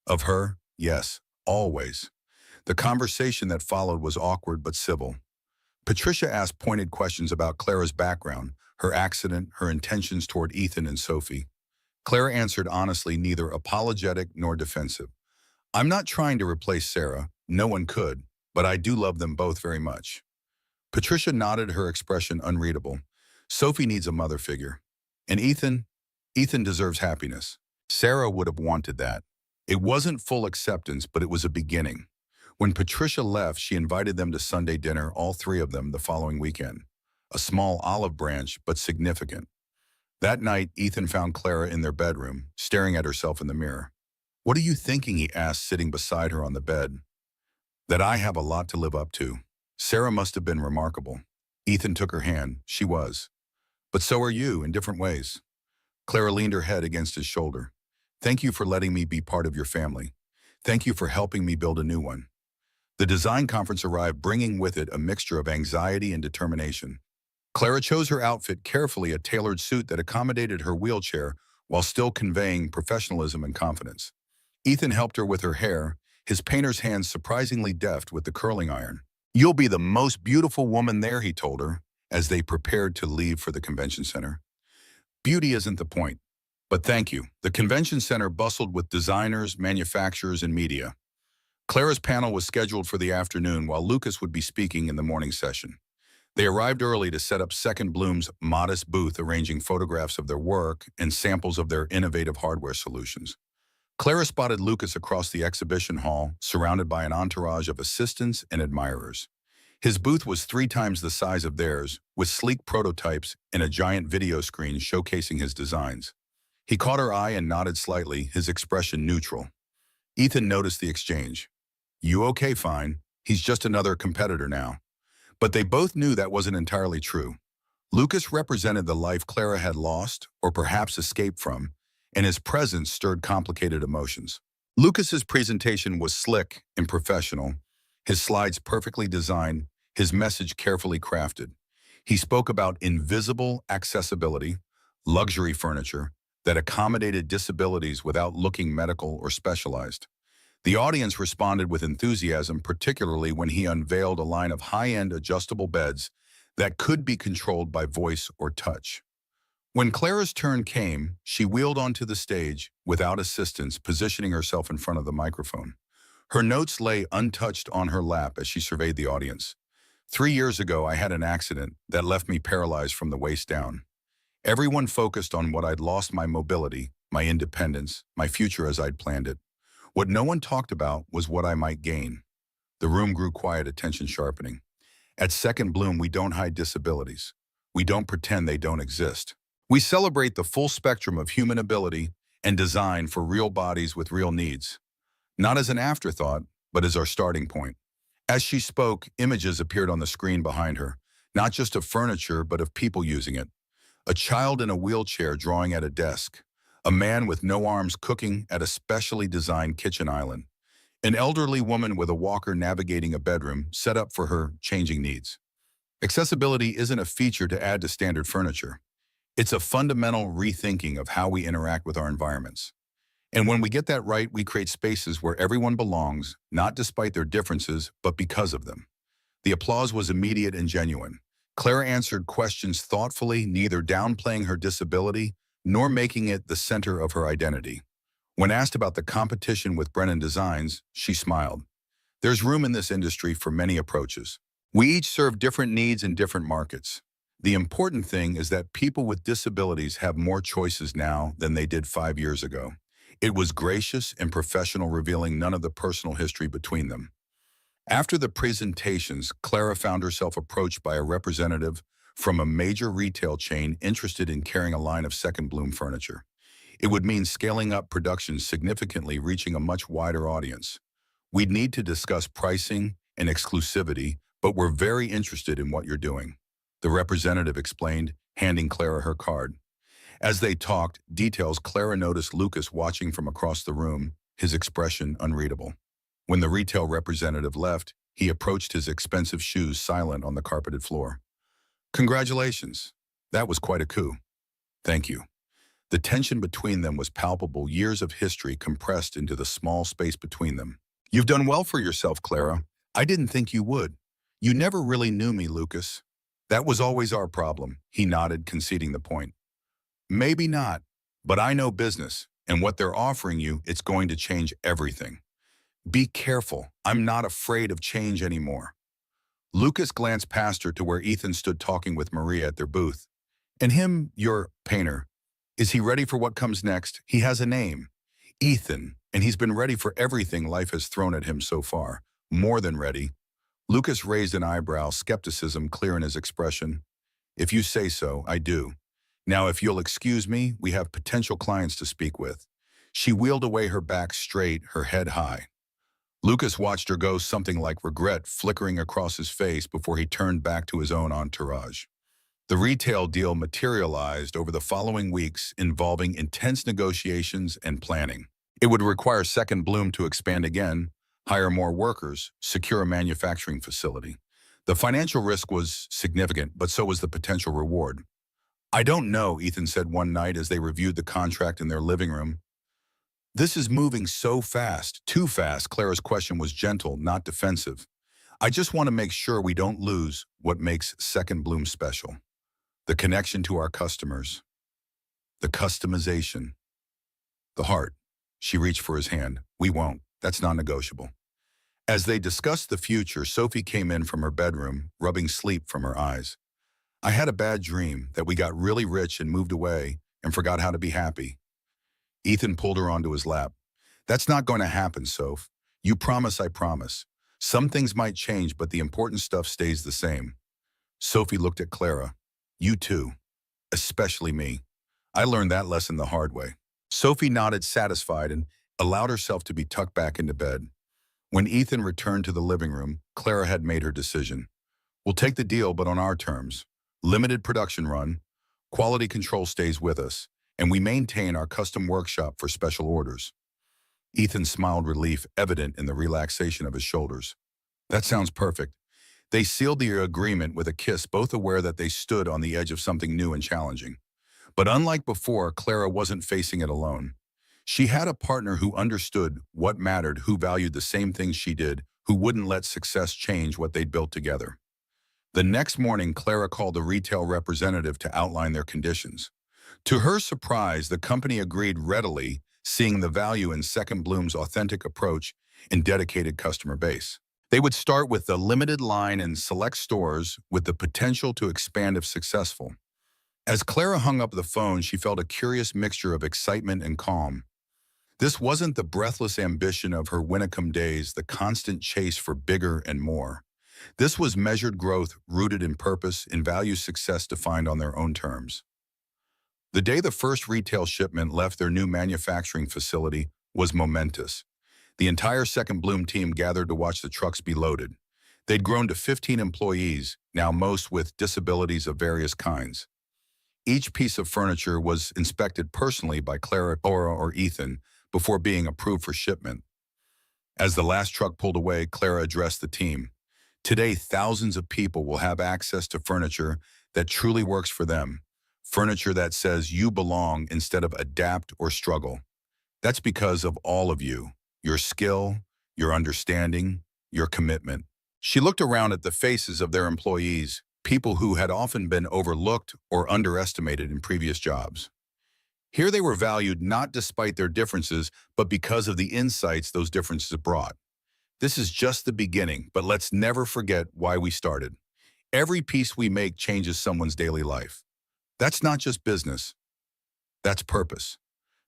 Of her? Yes, always. The conversation that followed was awkward but civil. Patricia asked pointed questions about Clara's background, her accident, her intentions toward Ethan and Sophie. Clara answered honestly, neither apologetic nor defensive. I'm not trying to replace Sarah. No one could, but I do love them both very much. Patricia nodded, her expression unreadable. Sophie needs a mother figure. And Ethan deserves happiness. Sarah would have wanted that. It wasn't full acceptance, but it was a beginning. When Patricia left, she invited them to Sunday dinner, all three of them, the following weekend. A small olive branch, but significant. That night, Ethan found Clara in their bedroom, staring at herself in the mirror. What are you thinking? He asked, sitting beside her on the bed. That I have a lot to live up to. Sarah must have been remarkable. Ethan took her hand. She was. But so are you, in different ways. Clara leaned her head against his shoulder. Thank you for letting me be part of your family. Thank you for helping me build a new one. The design conference arrived, bringing with it a mixture of anxiety and determination. Clara chose her outfit carefully, a tailored suit that accommodated her wheelchair while still conveying professionalism and confidence. Ethan helped her with her hair, his painter's hands surprisingly deft with the curling iron. You'll be the most beautiful woman there, he told her, as they prepared to leave for the convention center. Beauty isn't the point, but thank you. The convention center bustled with designers, manufacturers, and media. Clara's panel was scheduled for the afternoon, while Lucas would be speaking in the morning session. They arrived early to set up Second Bloom's modest booth, arranging photographs of their work and samples of their innovative hardware solutions. Clara spotted Lucas across the exhibition hall, surrounded by an entourage of assistants and admirers. His booth was 3 times the size of theirs, with sleek prototypes and a giant video screen showcasing his designs. He caught her eye and nodded slightly, his expression neutral. Ethan noticed the exchange. You okay? Fine. He's just another competitor now. But they both knew that wasn't entirely true. Lucas represented the life Clara had lost, or perhaps escaped from, and his presence stirred complicated emotions. Lucas's presentation was slick and professional, his slides perfectly designed, his message carefully crafted. He spoke about invisible accessibility, luxury furniture that accommodated disabilities without looking medical or specialized. The audience responded with enthusiasm, particularly when he unveiled a line of high-end adjustable beds that could be controlled by voice or touch. When Clara's turn came, she wheeled onto the stage without assistance, positioning herself in front of the microphone. Her notes lay untouched on her lap as she surveyed the audience. 3 years ago, I had an accident that left me paralyzed from the waist down. Everyone focused on what I'd lost my mobility, my independence, my future as I'd planned it. What no one talked about was what I might gain. The room grew quiet, attention sharpening. At Second Bloom, we don't hide disabilities. We don't pretend they don't exist. We celebrate the full spectrum of human ability and design for real bodies with real needs, not as an afterthought, but as our starting point. As she spoke, images appeared on the screen behind her, not just of furniture, but of people using it. A child in a wheelchair drawing at a desk. A man with no arms cooking at a specially designed kitchen island. An elderly woman with a walker navigating a bedroom set up for her changing needs. Accessibility isn't a feature to add to standard furniture. It's a fundamental rethinking of how we interact with our environments. And when we get that right, we create spaces where everyone belongs, not despite their differences, but because of them. The applause was immediate and genuine. Clara answered questions thoughtfully, neither downplaying her disability nor making it the center of her identity. When asked about the competition with Brennan Designs, she smiled. There's room in this industry for many approaches. We each serve different needs in different markets. The important thing is that people with disabilities have more choices now than they did 5 years ago. It was gracious and professional, revealing none of the personal history between them. After the presentations, Clara found herself approached by a representative from a major retail chain interested in carrying a line of Second Bloom furniture. It would mean scaling up production significantly, reaching a much wider audience. We'd need to discuss pricing and exclusivity, but we're very interested in what you're doing, the representative explained, handing Clara her card. As they talked details, Clara noticed Lucas watching from across the room, his expression unreadable. When the retail representative left, he approached his expensive shoes silent on the carpeted floor. Congratulations. That was quite a coup. Thank you. The tension between them was palpable, years of history compressed into the small space between them. You've done well for yourself, Clara. I didn't think you would. You never really knew me, Lucas. That was always our problem, he nodded, conceding the point. Maybe not, but I know business, and what they're offering you, it's going to change everything. Be careful. I'm not afraid of change anymore. Lucas glanced past her to where Ethan stood talking with Maria at their booth. And him, your painter. Is he ready for what comes next? He has a name. Ethan, and he's been ready for everything life has thrown at him so far. More than ready. Lucas raised an eyebrow, skepticism clear in his expression. If you say so, I do. Now, if you'll excuse me, we have potential clients to speak with. She wheeled away, her back straight, her head high. Lucas watched her go, something like regret flickering across his face before he turned back to his own entourage. The retail deal materialized over the following weeks, involving intense negotiations and planning. It would require Second Bloom to expand again, hire more workers, secure a manufacturing facility. The financial risk was significant, but so was the potential reward. I don't know, Ethan said one night as they reviewed the contract in their living room. This is moving so fast, too fast. Clara's question was gentle, not defensive. I just want to make sure we don't lose what makes Second Bloom special. The connection to our customers. The customization. The heart. She reached for his hand. We won't. That's non-negotiable. As they discussed the future, Sophie came in from her bedroom, rubbing sleep from her eyes. I had a bad dream that we got really rich and moved away and forgot how to be happy. Ethan pulled her onto his lap. That's not going to happen, Soph. You promise, I promise. Some things might change, but the important stuff stays the same. Sophie looked at Clara. You too. Especially me. I learned that lesson the hard way. Sophie nodded, satisfied, and allowed herself to be tucked back into bed. When Ethan returned to the living room, Clara had made her decision. We'll take the deal, but on our terms. Limited production run, quality control stays with us, and we maintain our custom workshop for special orders. Ethan smiled, relief evident in the relaxation of his shoulders. That sounds perfect. They sealed the agreement with a kiss, both aware that they stood on the edge of something new and challenging. But unlike before, Clara wasn't facing it alone. She had a partner who understood what mattered, who valued the same things she did, who wouldn't let success change what they'd built together. The next morning, Clara called the retail representative to outline their conditions. To her surprise, the company agreed readily, seeing the value in Second Bloom's authentic approach and dedicated customer base. They would start with a limited line in select stores with the potential to expand if successful. As Clara hung up the phone, she felt a curious mixture of excitement and calm. This wasn't the breathless ambition of her Winnicum days, the constant chase for bigger and more. This was measured growth rooted in purpose and value success defined on their own terms. The day the first retail shipment left their new manufacturing facility was momentous. The entire Second Bloom team gathered to watch the trucks be loaded. They'd grown to 15 employees, now most with disabilities of various kinds. Each piece of furniture was inspected personally by Clara, Laura, or Ethan before being approved for shipment. As the last truck pulled away, Clara addressed the team. Today, thousands of people will have access to furniture that truly works for them. Furniture that says you belong instead of adapt or struggle. That's because of all of you, your skill, your understanding, your commitment. She looked around at the faces of their employees, people who had often been overlooked or underestimated in previous jobs. Here they were valued not despite their differences, but because of the insights those differences brought. This is just the beginning, but let's never forget why we started. Every piece we make changes someone's daily life. That's not just business. That's purpose.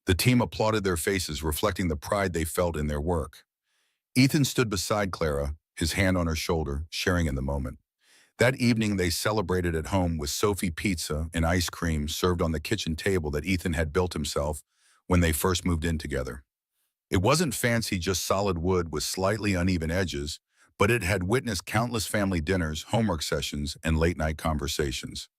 The team applauded their faces, reflecting the pride they felt in their work. Ethan stood beside Clara, his hand on her shoulder, sharing in the moment. That evening, they celebrated at home with Sophie pizza and ice cream served on the kitchen table that Ethan had built himself when they first moved in together. It wasn't fancy, just solid wood with slightly uneven edges, but it had witnessed countless family dinners, homework sessions, and late-night conversations.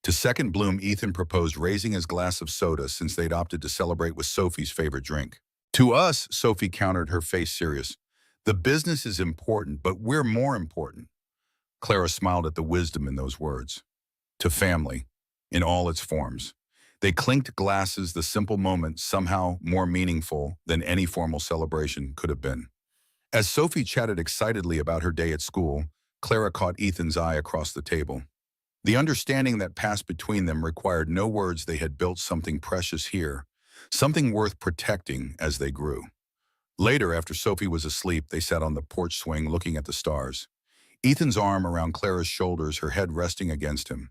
To Second Bloom, Ethan proposed raising his glass of soda since they'd opted to celebrate with Sophie's favorite drink. To us, Sophie countered, her face serious. The business is important, but we're more important. Clara smiled at the wisdom in those words. To family, in all its forms. They clinked glasses, the simple moment somehow more meaningful than any formal celebration could have been. As Sophie chatted excitedly about her day at school, Clara caught Ethan's eye across the table. The understanding that passed between them required no words. They had built something precious here, something worth protecting as they grew. Later, after Sophie was asleep, they sat on the porch swing looking at the stars. Ethan's arm around Clara's shoulders, her head resting against him.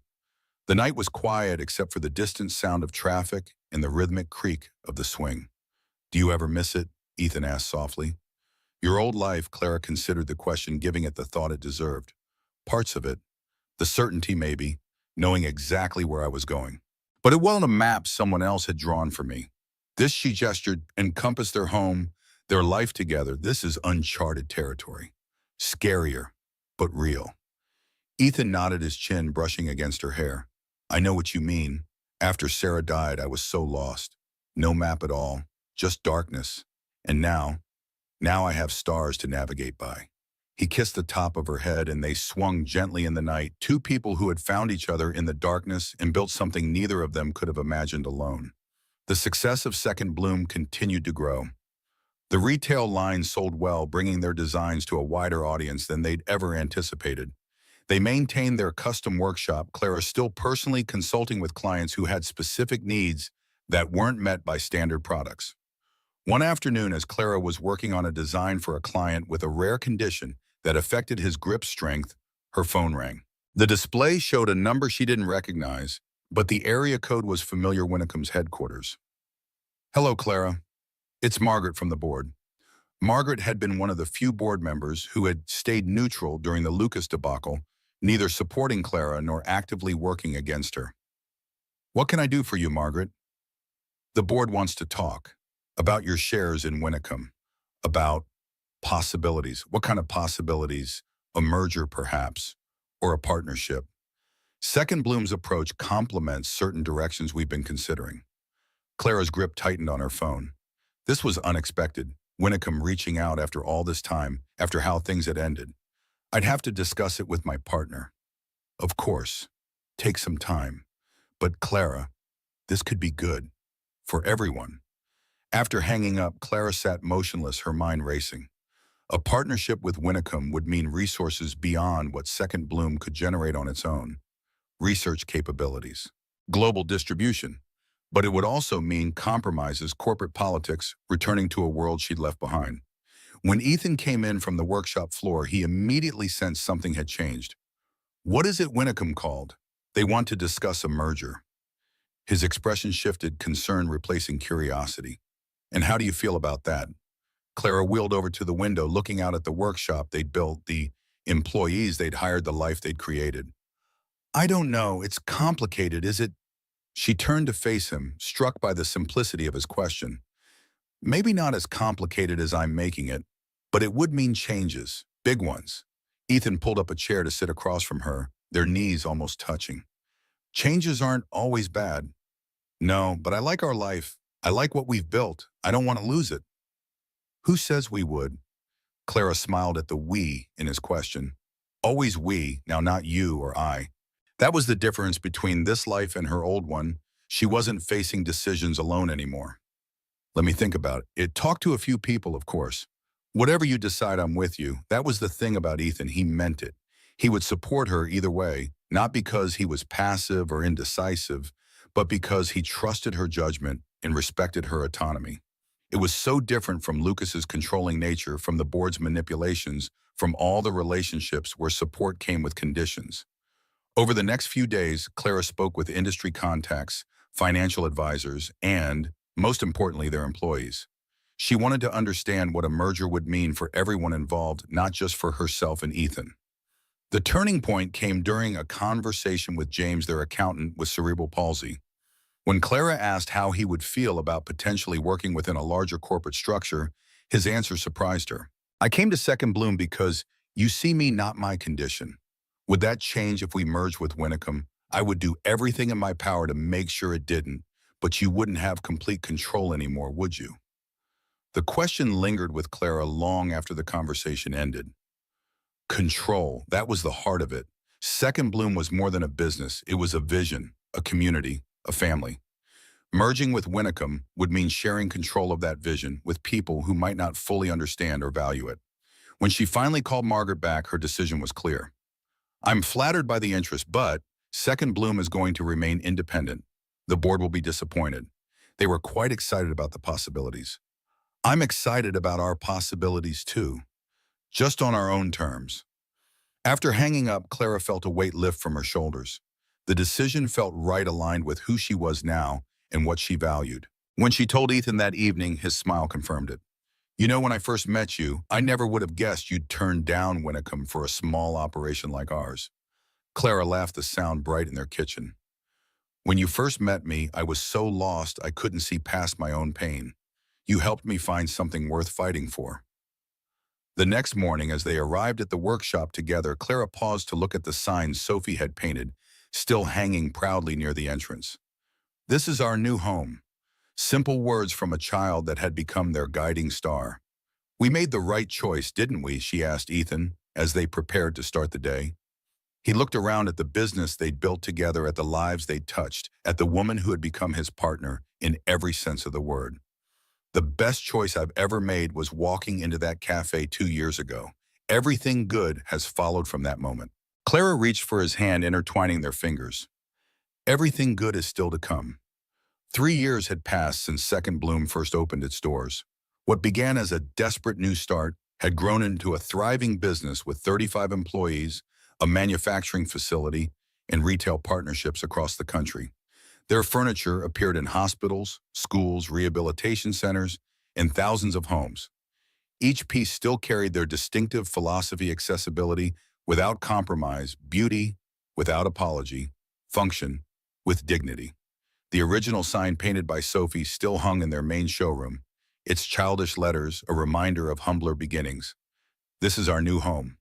The night was quiet except for the distant sound of traffic and the rhythmic creak of the swing. Do you ever miss it? Ethan asked softly. Your old life, Clara considered the question, giving it the thought it deserved. Parts of it. The certainty, maybe, knowing exactly where I was going. But it wasn't a map someone else had drawn for me. This, she gestured, encompassed their home, their life together. This is uncharted territory. Scarier, but real. Ethan nodded, his chin brushing against her hair. I know what you mean. After Sarah died, I was so lost. No map at all, just darkness. And now I have stars to navigate by. He kissed the top of her head and they swung gently in the night, two people who had found each other in the darkness and built something neither of them could have imagined alone. The success of Second Bloom continued to grow. The retail line sold well, bringing their designs to a wider audience than they'd ever anticipated. They maintained their custom workshop, Clara still personally consulting with clients who had specific needs that weren't met by standard products. One afternoon, as Clara was working on a design for a client with a rare condition that affected his grip strength, her phone rang. The display showed a number she didn't recognize, but the area code was familiar: Winnicum's headquarters. Hello, Clara. It's Margaret from the board. Margaret had been one of the few board members who had stayed neutral during the Lucas debacle, neither supporting Clara nor actively working against her. What can I do for you, Margaret? The board wants to talk about your shares in Winnicum, about possibilities. What kind of possibilities? A merger, perhaps, or a partnership. Second Bloom's approach complements certain directions we've been considering. Clara's grip tightened on her phone. This was unexpected. Winnicum reaching out after all this time, after how things had ended. I'd have to discuss it with my partner. Of course. Take some time. But Clara, this could be good. For everyone. After hanging up, Clara sat motionless, her mind racing. A partnership with Winnicum would mean resources beyond what Second Bloom could generate on its own. Research capabilities. Global distribution. But it would also mean compromises, corporate politics, returning to a world she'd left behind. When Ethan came in from the workshop floor, he immediately sensed something had changed. "What is it Winnecombe called? They want to discuss a merger." His expression shifted, concern replacing curiosity. "And how do you feel about that?" Clara wheeled over to the window, looking out at the workshop they'd built, the employees they'd hired, the life they'd created. "I don't know. It's complicated, is it?" She turned to face him, struck by the simplicity of his question. "Maybe not as complicated as I'm making it, but it would mean changes, big ones." Ethan pulled up a chair to sit across from her, their knees almost touching. "Changes aren't always bad." "No, but I like our life. I like what we've built. I don't want to lose it." "Who says we would?" Clara smiled at the "we" in his question. "Always we, now not you or I." That was the difference between this life and her old one. She wasn't facing decisions alone anymore. "Let me think about it. Talk to a few people, of course. Whatever you decide, I'm with you." That was the thing about Ethan. He meant it. He would support her either way, not because he was passive or indecisive, but because he trusted her judgment and respected her autonomy. It was so different from Lucas's controlling nature, from the board's manipulations, from all the relationships where support came with conditions. Over the next few days, Clara spoke with industry contacts, financial advisors, and, most importantly, their employees. She wanted to understand what a merger would mean for everyone involved, not just for herself and Ethan. The turning point came during a conversation with James, their accountant with cerebral palsy. When Clara asked how he would feel about potentially working within a larger corporate structure, his answer surprised her. "I came to Second Bloom because you see me, not my condition. Would that change if we merged with Winnecombe? I would do everything in my power to make sure it didn't, but you wouldn't have complete control anymore, would you?" The question lingered with Clara long after the conversation ended. Control, that was the heart of it. Second Bloom was more than a business. It was a vision, a community, a family. Merging with Winnecombe would mean sharing control of that vision with people who might not fully understand or value it. When she finally called Margaret back, her decision was clear. "I'm flattered by the interest, but Second Bloom is going to remain independent. The board will be disappointed." They were quite excited about the possibilities. "I'm excited about our possibilities too, just on our own terms." After hanging up, Clara felt a weight lift from her shoulders. The decision felt right, aligned with who she was now and what she valued. When she told Ethan that evening, his smile confirmed it. "You know, when I first met you, I never would have guessed you'd turn down Winnecombe for a small operation like ours." Clara laughed, the sound bright in their kitchen. "When you first met me, I was so lost I couldn't see past my own pain. You helped me find something worth fighting for." The next morning, as they arrived at the workshop together, Clara paused to look at the sign Sophie had painted, still hanging proudly near the entrance. "This is our new home." Simple words from a child that had become their guiding star. "We made the right choice, didn't we?" she asked Ethan as they prepared to start the day. He looked around at the business they'd built together, at the lives they'd touched, at the woman who had become his partner in every sense of the word. "The best choice I've ever made was walking into that cafe 2 years ago. Everything good has followed from that moment." Clara reached for his hand, intertwining their fingers. "Everything good is still to come." 3 years had passed since Second Bloom first opened its doors. What began as a desperate new start had grown into a thriving business with 35 employees, a manufacturing facility, and retail partnerships across the country. Their furniture appeared in hospitals, schools, rehabilitation centers, and thousands of homes. Each piece still carried their distinctive philosophy: accessibility without compromise, beauty without apology, function with dignity. The original sign painted by Sophie still hung in their main showroom, its childish letters a reminder of humbler beginnings. "This is our new home."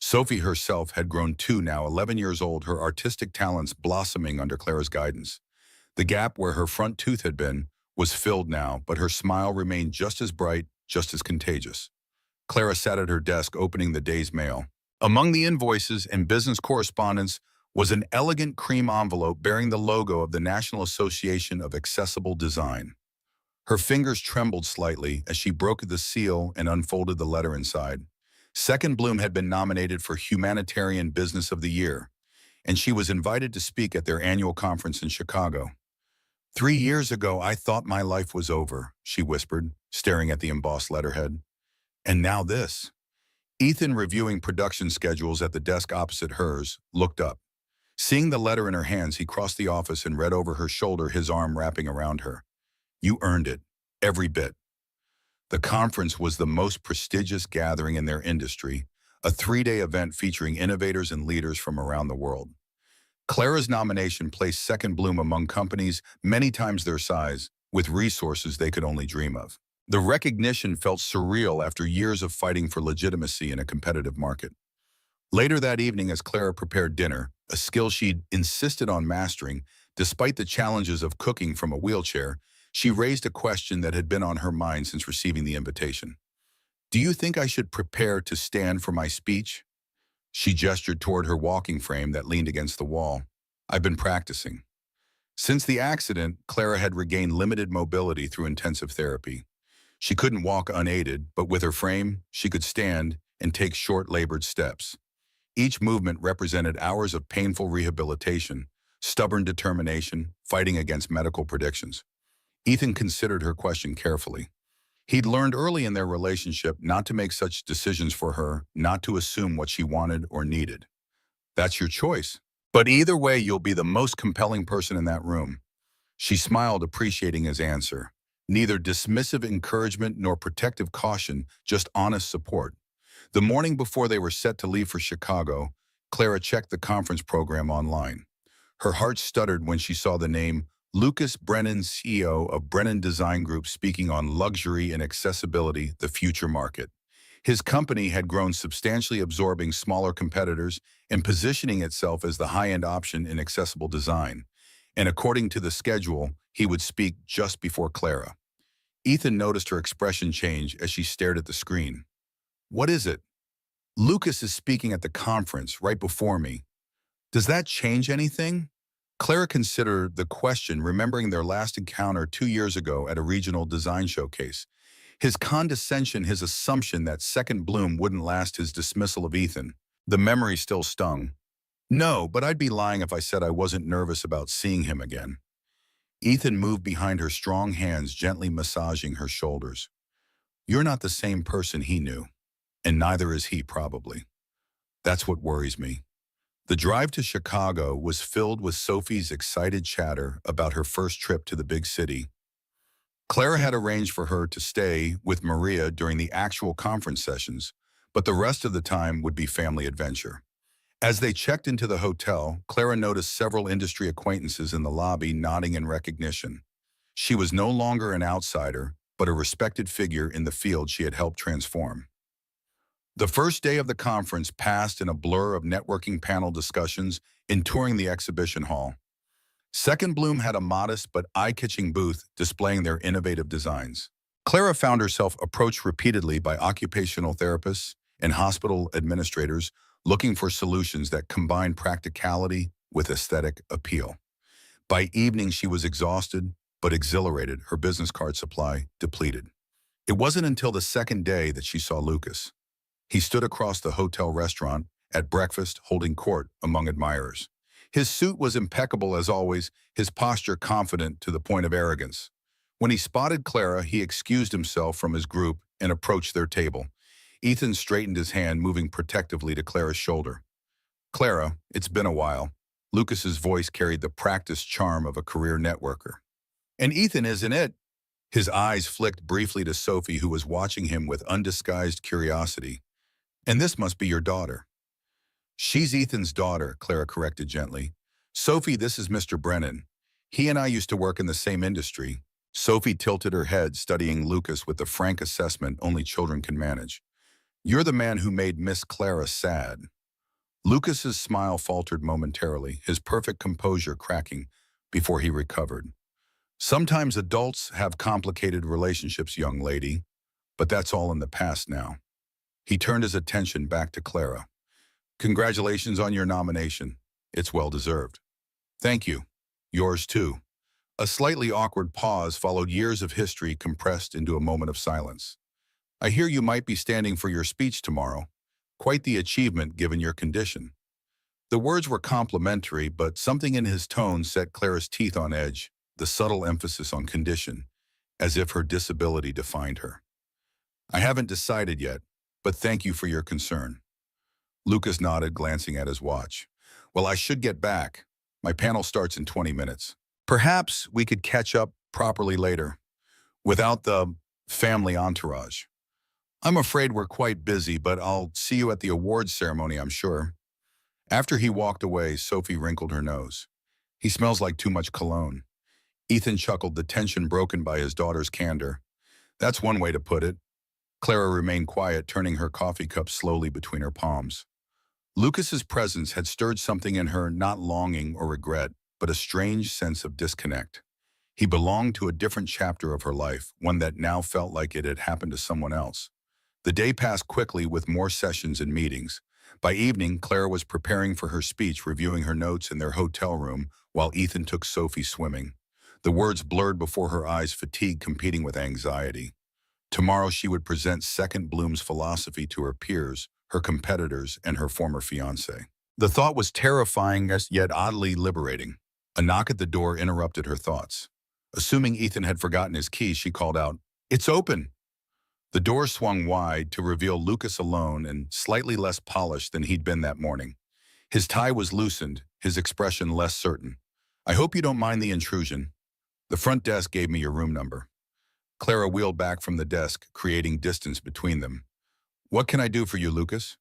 Sophie herself had grown too, now 11 years old, her artistic talents blossoming under Clara's guidance. The gap where her front tooth had been was filled now, but her smile remained just as bright, just as contagious. Clara sat at her desk, opening the day's mail. Among the invoices and business correspondence was an elegant cream envelope bearing the logo of the National Association of Accessible Design. Her fingers trembled slightly as she broke the seal and unfolded the letter inside. Second Bloom had been nominated for Humanitarian Business of the Year, and she was invited to speak at their annual conference in Chicago. "3 years ago, I thought my life was over," she whispered, staring at the embossed letterhead. And now this. Ethan, reviewing production schedules at the desk opposite hers, looked up. Seeing the letter in her hands, he crossed the office and read over her shoulder, his arm wrapping around her. You earned it. Every bit. The conference was the most prestigious gathering in their industry, a 3-day event featuring innovators and leaders from around the world. Clara's nomination placed Second Bloom among companies many times their size, with resources they could only dream of. The recognition felt surreal after years of fighting for legitimacy in a competitive market. Later that evening, as Clara prepared dinner, a skill she'd insisted on mastering, despite the challenges of cooking from a wheelchair, she raised a question that had been on her mind since receiving the invitation. Do you think I should prepare to stand for my speech? She gestured toward her walking frame that leaned against the wall. I've been practicing. Since the accident, Clara had regained limited mobility through intensive therapy. She couldn't walk unaided, but with her frame, she could stand and take short, labored steps. Each movement represented hours of painful rehabilitation, stubborn determination, fighting against medical predictions. Ethan considered her question carefully. He'd learned early in their relationship not to make such decisions for her, not to assume what she wanted or needed. That's your choice. But either way, you'll be the most compelling person in that room. She smiled, appreciating his answer. Neither dismissive encouragement nor protective caution, just honest support. The morning before they were set to leave for Chicago, Clara checked the conference program online. Her heart stuttered when she saw the name Lucas Brennan, CEO of Brennan Design Group, speaking on luxury and accessibility, the future market. His company had grown substantially, absorbing smaller competitors and positioning itself as the high-end option in accessible design. And according to the schedule, he would speak just before Clara. Ethan noticed her expression change as she stared at the screen. What is it? Lucas is speaking at the conference right before me. Does that change anything? Clara considered the question, remembering their last encounter 2 years ago at a regional design showcase. His condescension, his assumption that Second Bloom wouldn't last, his dismissal of Ethan. The memory still stung. No, but I'd be lying if I said I wasn't nervous about seeing him again. Ethan moved behind her strong hands, gently massaging her shoulders. You're not the same person he knew, and neither is he, probably. That's what worries me. The drive to Chicago was filled with Sophie's excited chatter about her first trip to the big city. Clara had arranged for her to stay with Maria during the actual conference sessions, but the rest of the time would be family adventure. As they checked into the hotel, Clara noticed several industry acquaintances in the lobby nodding in recognition. She was no longer an outsider, but a respected figure in the field she had helped transform. The first day of the conference passed in a blur of networking panel discussions and touring the exhibition hall. Second Bloom had a modest but eye-catching booth displaying their innovative designs. Clara found herself approached repeatedly by occupational therapists and hospital administrators looking for solutions that combined practicality with aesthetic appeal. By evening, she was exhausted but exhilarated, her business card supply depleted. It wasn't until the second day that she saw Lucas. He stood across the hotel restaurant at breakfast, holding court among admirers. His suit was impeccable as always, his posture confident to the point of arrogance. When he spotted Clara, he excused himself from his group and approached their table. Ethan straightened his hand, moving protectively to Clara's shoulder. Clara, it's been a while. Lucas's voice carried the practiced charm of a career networker. And Ethan, isn't it? His eyes flicked briefly to Sophie, who was watching him with undisguised curiosity. And this must be your daughter. She's Ethan's daughter, Clara corrected gently. Sophie, this is Mr. Brennan. He and I used to work in the same industry. Sophie tilted her head, studying Lucas with the frank assessment only children can manage. You're the man who made Miss Clara sad. Lucas's smile faltered momentarily, his perfect composure cracking before he recovered. Sometimes adults have complicated relationships, young lady, but that's all in the past now. He turned his attention back to Clara. Congratulations on your nomination. It's well-deserved. Thank you. Yours too. A slightly awkward pause followed, years of history compressed into a moment of silence. I hear you might be standing for your speech tomorrow. Quite the achievement given your condition. The words were complimentary, but something in his tone set Clara's teeth on edge, the subtle emphasis on condition, as if her disability defined her. I haven't decided yet, but thank you for your concern. Lucas nodded, glancing at his watch. Well, I should get back. My panel starts in 20 minutes. Perhaps we could catch up properly later, without the family entourage. I'm afraid we're quite busy, but I'll see you at the awards ceremony, I'm sure. After he walked away, Sophie wrinkled her nose. He smells like too much cologne. Ethan chuckled, the tension broken by his daughter's candor. That's one way to put it. Clara remained quiet, turning her coffee cup slowly between her palms. Lucas's presence had stirred something in her, not longing or regret, but a strange sense of disconnect. He belonged to a different chapter of her life, one that now felt like it had happened to someone else. The day passed quickly with more sessions and meetings. By evening, Clara was preparing for her speech, reviewing her notes in their hotel room, while Ethan took Sophie swimming. The words blurred before her eyes, fatigue competing with anxiety. Tomorrow she would present Second Bloom's philosophy to her peers, her competitors, and her former fiancé. The thought was terrifying, yet oddly liberating. A knock at the door interrupted her thoughts. Assuming Ethan had forgotten his keys, she called out, "It's open!" The door swung wide to reveal Lucas alone and slightly less polished than he'd been that morning. His tie was loosened, his expression less certain. "I hope you don't mind the intrusion. The front desk gave me your room number." Clara wheeled back from the desk, creating distance between them. "What can I do for you, Lucas?"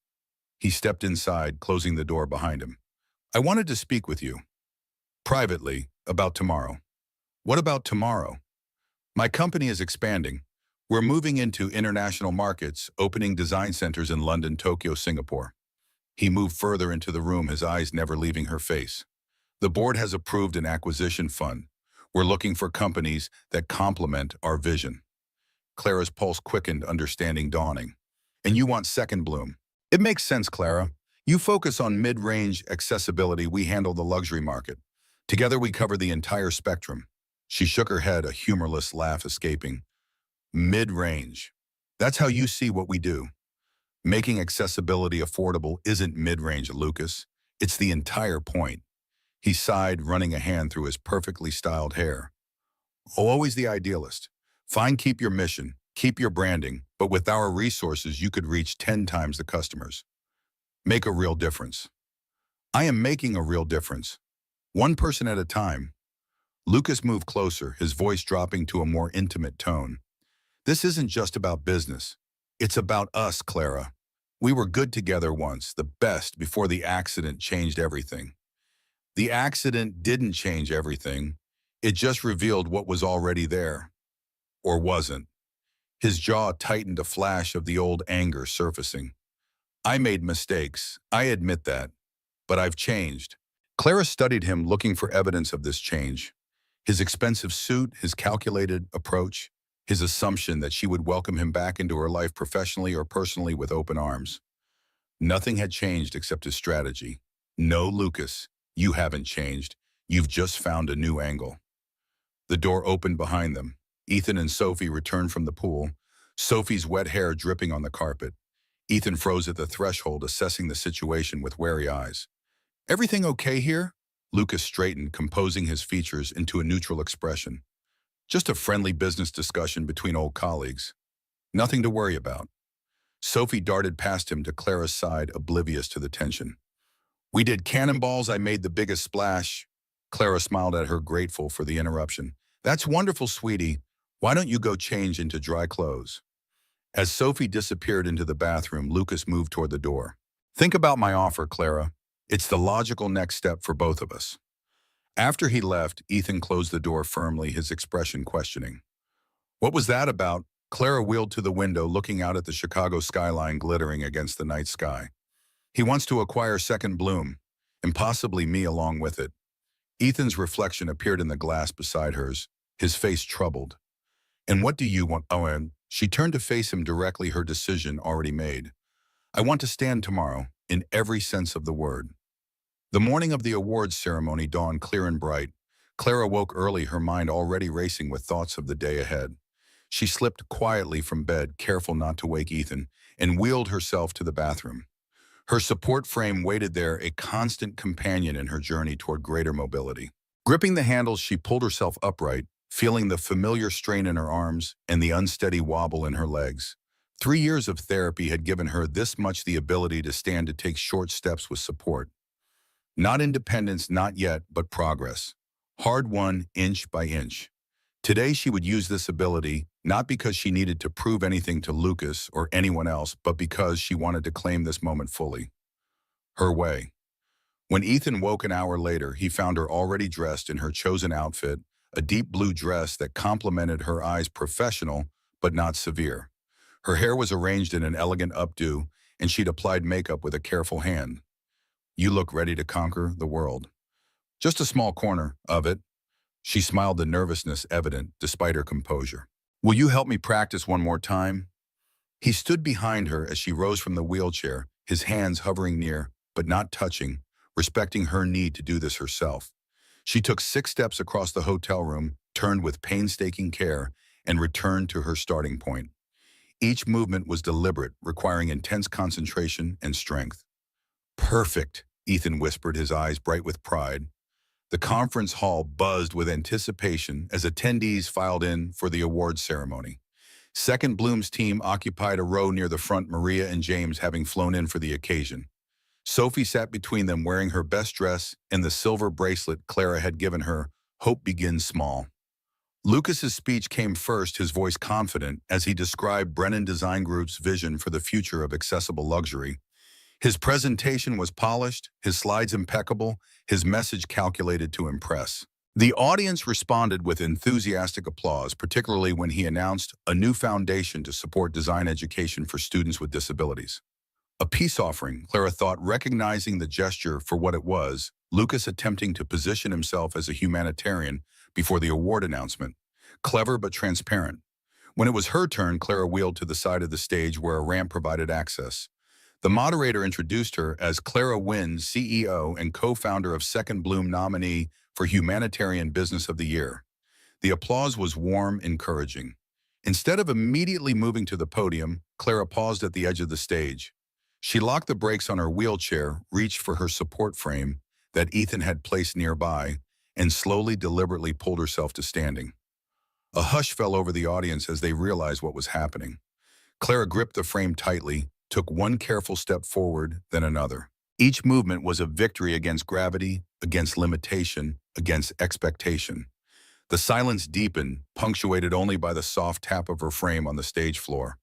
He stepped inside, closing the door behind him. "I wanted to speak with you. Privately, about tomorrow." "What about tomorrow?" "My company is expanding. We're moving into international markets, opening design centers in London, Tokyo, Singapore." He moved further into the room, his eyes never leaving her face. "The board has approved an acquisition fund. We're looking for companies that complement our vision." Clara's pulse quickened, understanding dawning. "And you want Second Bloom?" "It makes sense, Clara. You focus on mid-range accessibility, we handle the luxury market. Together we cover the entire spectrum." She shook her head, a humorless laugh escaping. "Mid-range. That's how you see what we do. Making accessibility affordable isn't mid-range, Lucas. It's the entire point." He sighed, running a hand through his perfectly styled hair. "Oh, always the idealist. Fine, keep your mission, keep your branding, but with our resources you could reach 10 times the customers. Make a real difference." "I am making a real difference. One person at a time." Lucas moved closer, his voice dropping to a more intimate tone. "This isn't just about business. It's about us, Clara. We were good together once, the best, before the accident changed everything." "The accident didn't change everything. It just revealed what was already there. Or wasn't." His jaw tightened, a flash of the old anger surfacing. "I made mistakes. I admit that. But I've changed." Clara studied him, looking for evidence of this change. His expensive suit, his calculated approach, his assumption that she would welcome him back into her life professionally or personally with open arms. Nothing had changed except his strategy. "No, Lucas, you haven't changed. You've just found a new angle." The door opened behind them. Ethan and Sophie returned from the pool, Sophie's wet hair dripping on the carpet. Ethan froze at the threshold, assessing the situation with wary eyes. "Everything okay here?" Lucas straightened, composing his features into a neutral expression. "Just a friendly business discussion between old colleagues. Nothing to worry about." Sophie darted past him to Clara's side, oblivious to the tension. "We did cannonballs. I made the biggest splash." Clara smiled at her, grateful for the interruption. "That's wonderful, sweetie. Why don't you go change into dry clothes?" As Sophie disappeared into the bathroom, Lucas moved toward the door. "Think about my offer, Clara. It's the logical next step for both of us." After he left, Ethan closed the door firmly, his expression questioning. "What was that about?" Clara wheeled to the window, looking out at the Chicago skyline glittering against the night sky. "He wants to acquire Second Bloom, and possibly me along with it." Ethan's reflection appeared in the glass beside hers, his face troubled. "And what do you want?" "Oh, and..." She turned to face him directly, her decision already made. "I want to stand tomorrow, in every sense of the word." The morning of the awards ceremony dawned clear and bright. Clara woke early, her mind already racing with thoughts of the day ahead. She slipped quietly from bed, careful not to wake Ethan, and wheeled herself to the bathroom. Her support frame waited there, a constant companion in her journey toward greater mobility. Gripping the handles, she pulled herself upright, feeling the familiar strain in her arms and the unsteady wobble in her legs. 3 years of therapy had given her this much the ability to stand to take short steps with support. Not independence, not yet, but progress. Hard won inch by inch. Today she would use this ability, not because she needed to prove anything to Lucas or anyone else, but because she wanted to claim this moment fully. Her way. When Ethan woke an hour later, he found her already dressed in her chosen outfit, a deep blue dress that complemented her eyes, professional, but not severe. Her hair was arranged in an elegant updo, and she'd applied makeup with a careful hand. You look ready to conquer the world. Just a small corner of it. She smiled, the nervousness evident despite her composure. Will you help me practice one more time? He stood behind her as she rose from the wheelchair, his hands hovering near, but not touching, respecting her need to do this herself. She took 6 steps across the hotel room, turned with painstaking care, and returned to her starting point. Each movement was deliberate, requiring intense concentration and strength. Perfect, Ethan whispered, his eyes bright with pride. The conference hall buzzed with anticipation as attendees filed in for the awards ceremony. Second Bloom's team occupied a row near the front, Maria and James having flown in for the occasion. Sophie sat between them wearing her best dress and the silver bracelet Clara had given her. Hope begins small. Lucas's speech came first, his voice confident, as he described Brennan Design Group's vision for the future of accessible luxury. His presentation was polished, his slides impeccable, his message calculated to impress. The audience responded with enthusiastic applause, particularly when he announced a new foundation to support design education for students with disabilities. A peace offering, Clara thought, recognizing the gesture for what it was, Lucas attempting to position himself as a humanitarian before the award announcement. Clever but transparent. When it was her turn, Clara wheeled to the side of the stage where a ramp provided access. The moderator introduced her as Clara Wynn, CEO and co-founder of Second Bloom, nominee for Humanitarian Business of the Year. The applause was warm, encouraging. Instead of immediately moving to the podium, Clara paused at the edge of the stage. She locked the brakes on her wheelchair, reached for her support frame that Ethan had placed nearby, and slowly, deliberately pulled herself to standing. A hush fell over the audience as they realized what was happening. Clara gripped the frame tightly, took one careful step forward, then another. Each movement was a victory against gravity, against limitation, against expectation. The silence deepened, punctuated only by the soft tap of her frame on the stage floor.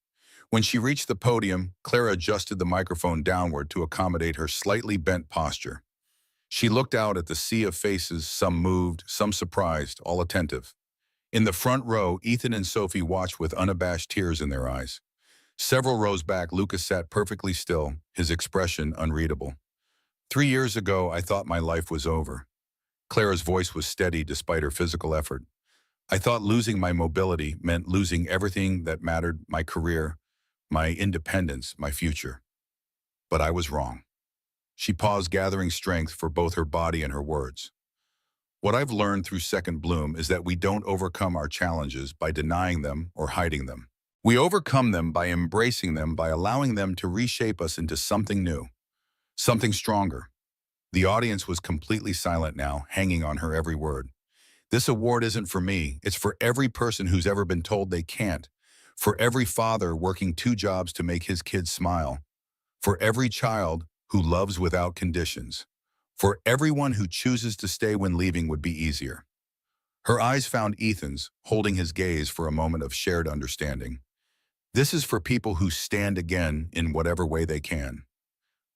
When she reached the podium, Clara adjusted the microphone downward to accommodate her slightly bent posture. She looked out at the sea of faces, some moved, some surprised, all attentive. In the front row, Ethan and Sophie watched with unabashed tears in their eyes. Several rows back, Lucas sat perfectly still, his expression unreadable. 3 years ago, I thought my life was over. Clara's voice was steady despite her physical effort. I thought losing my mobility meant losing everything that mattered, my career, my independence, my future. But I was wrong. She paused, gathering strength for both her body and her words. What I've learned through Second Bloom is that we don't overcome our challenges by denying them or hiding them. We overcome them by embracing them, by allowing them to reshape us into something new, something stronger. The audience was completely silent now, hanging on her every word. This award isn't for me. It's for every person who's ever been told they can't, for every father working 2 jobs to make his kids smile, for every child who loves without conditions, for everyone who chooses to stay when leaving would be easier. Her eyes found Ethan's, holding his gaze for a moment of shared understanding. This is for people who stand again in whatever way they can.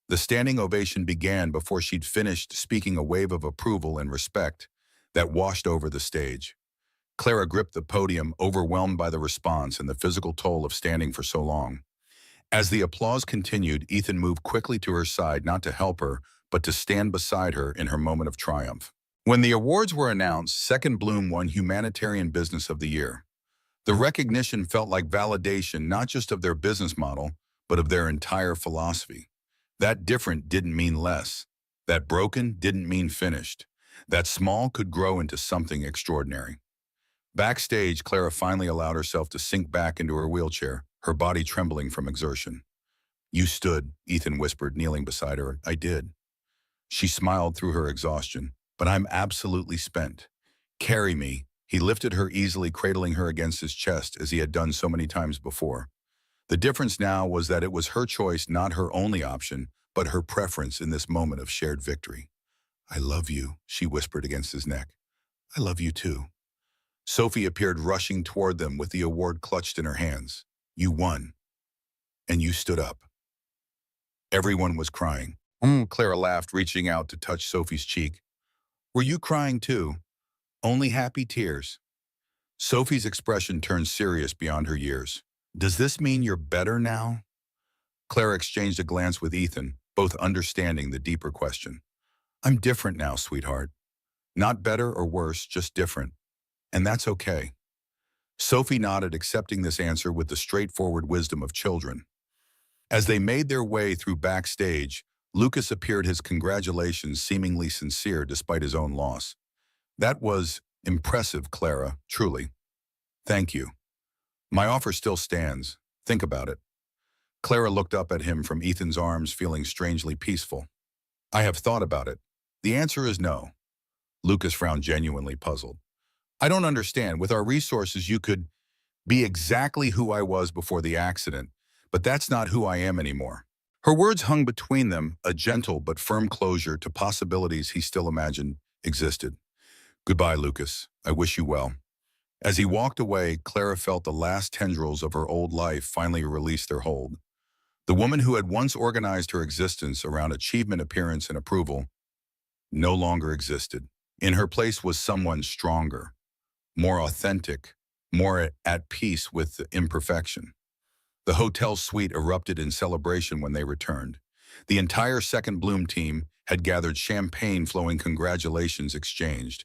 The standing ovation began before she'd finished speaking, a wave of approval and respect that washed over the stage. Clara gripped the podium, overwhelmed by the response and the physical toll of standing for so long. As the applause continued, Ethan moved quickly to her side, not to help her, but to stand beside her in her moment of triumph. When the awards were announced, Second Bloom won Humanitarian Business of the Year. The recognition felt like validation, not just of their business model, but of their entire philosophy. That different didn't mean less. That broken didn't mean finished. That small could grow into something extraordinary. Backstage, Clara finally allowed herself to sink back into her wheelchair, her body trembling from exertion. You stood, Ethan whispered, kneeling beside her. I did. She smiled through her exhaustion. But I'm absolutely spent. Carry me. He lifted her easily, cradling her against his chest as he had done so many times before. The difference now was that it was her choice, not her only option, but her preference in this moment of shared victory. "I love you," she whispered against his neck. "I love you too." Sophie appeared rushing toward them with the award clutched in her hands. "You won, and you stood up." Everyone was crying. Clara laughed, reaching out to touch Sophie's cheek. "Were you crying too?" "Only happy tears." Sophie's expression turned serious beyond her years. "Does this mean you're better now?" Clara exchanged a glance with Ethan, both understanding the deeper question. "I'm different now, sweetheart. Not better or worse, just different. And that's okay." Sophie nodded, accepting this answer with the straightforward wisdom of children. As they made their way through backstage, Lucas appeared, his congratulations seemingly sincere despite his own loss. "That was impressive, Clara, truly. Thank you. My offer still stands. Think about it." Clara looked up at him from Ethan's arms, feeling strangely peaceful. "I have thought about it. The answer is no." Lucas frowned, genuinely puzzled. "I don't understand. With our resources, you could be exactly who I was before the accident, but that's not who I am anymore." Her words hung between them, a gentle but firm closure to possibilities he still imagined existed. "Goodbye, Lucas. I wish you well." As he walked away, Clara felt the last tendrils of her old life finally release their hold. The woman who had once organized her existence around achievement, appearance, and approval no longer existed. In her place was someone stronger, more authentic, more at peace with the imperfection. The hotel suite erupted in celebration when they returned. The entire Second Bloom team had gathered, champagne flowing, congratulations exchanged.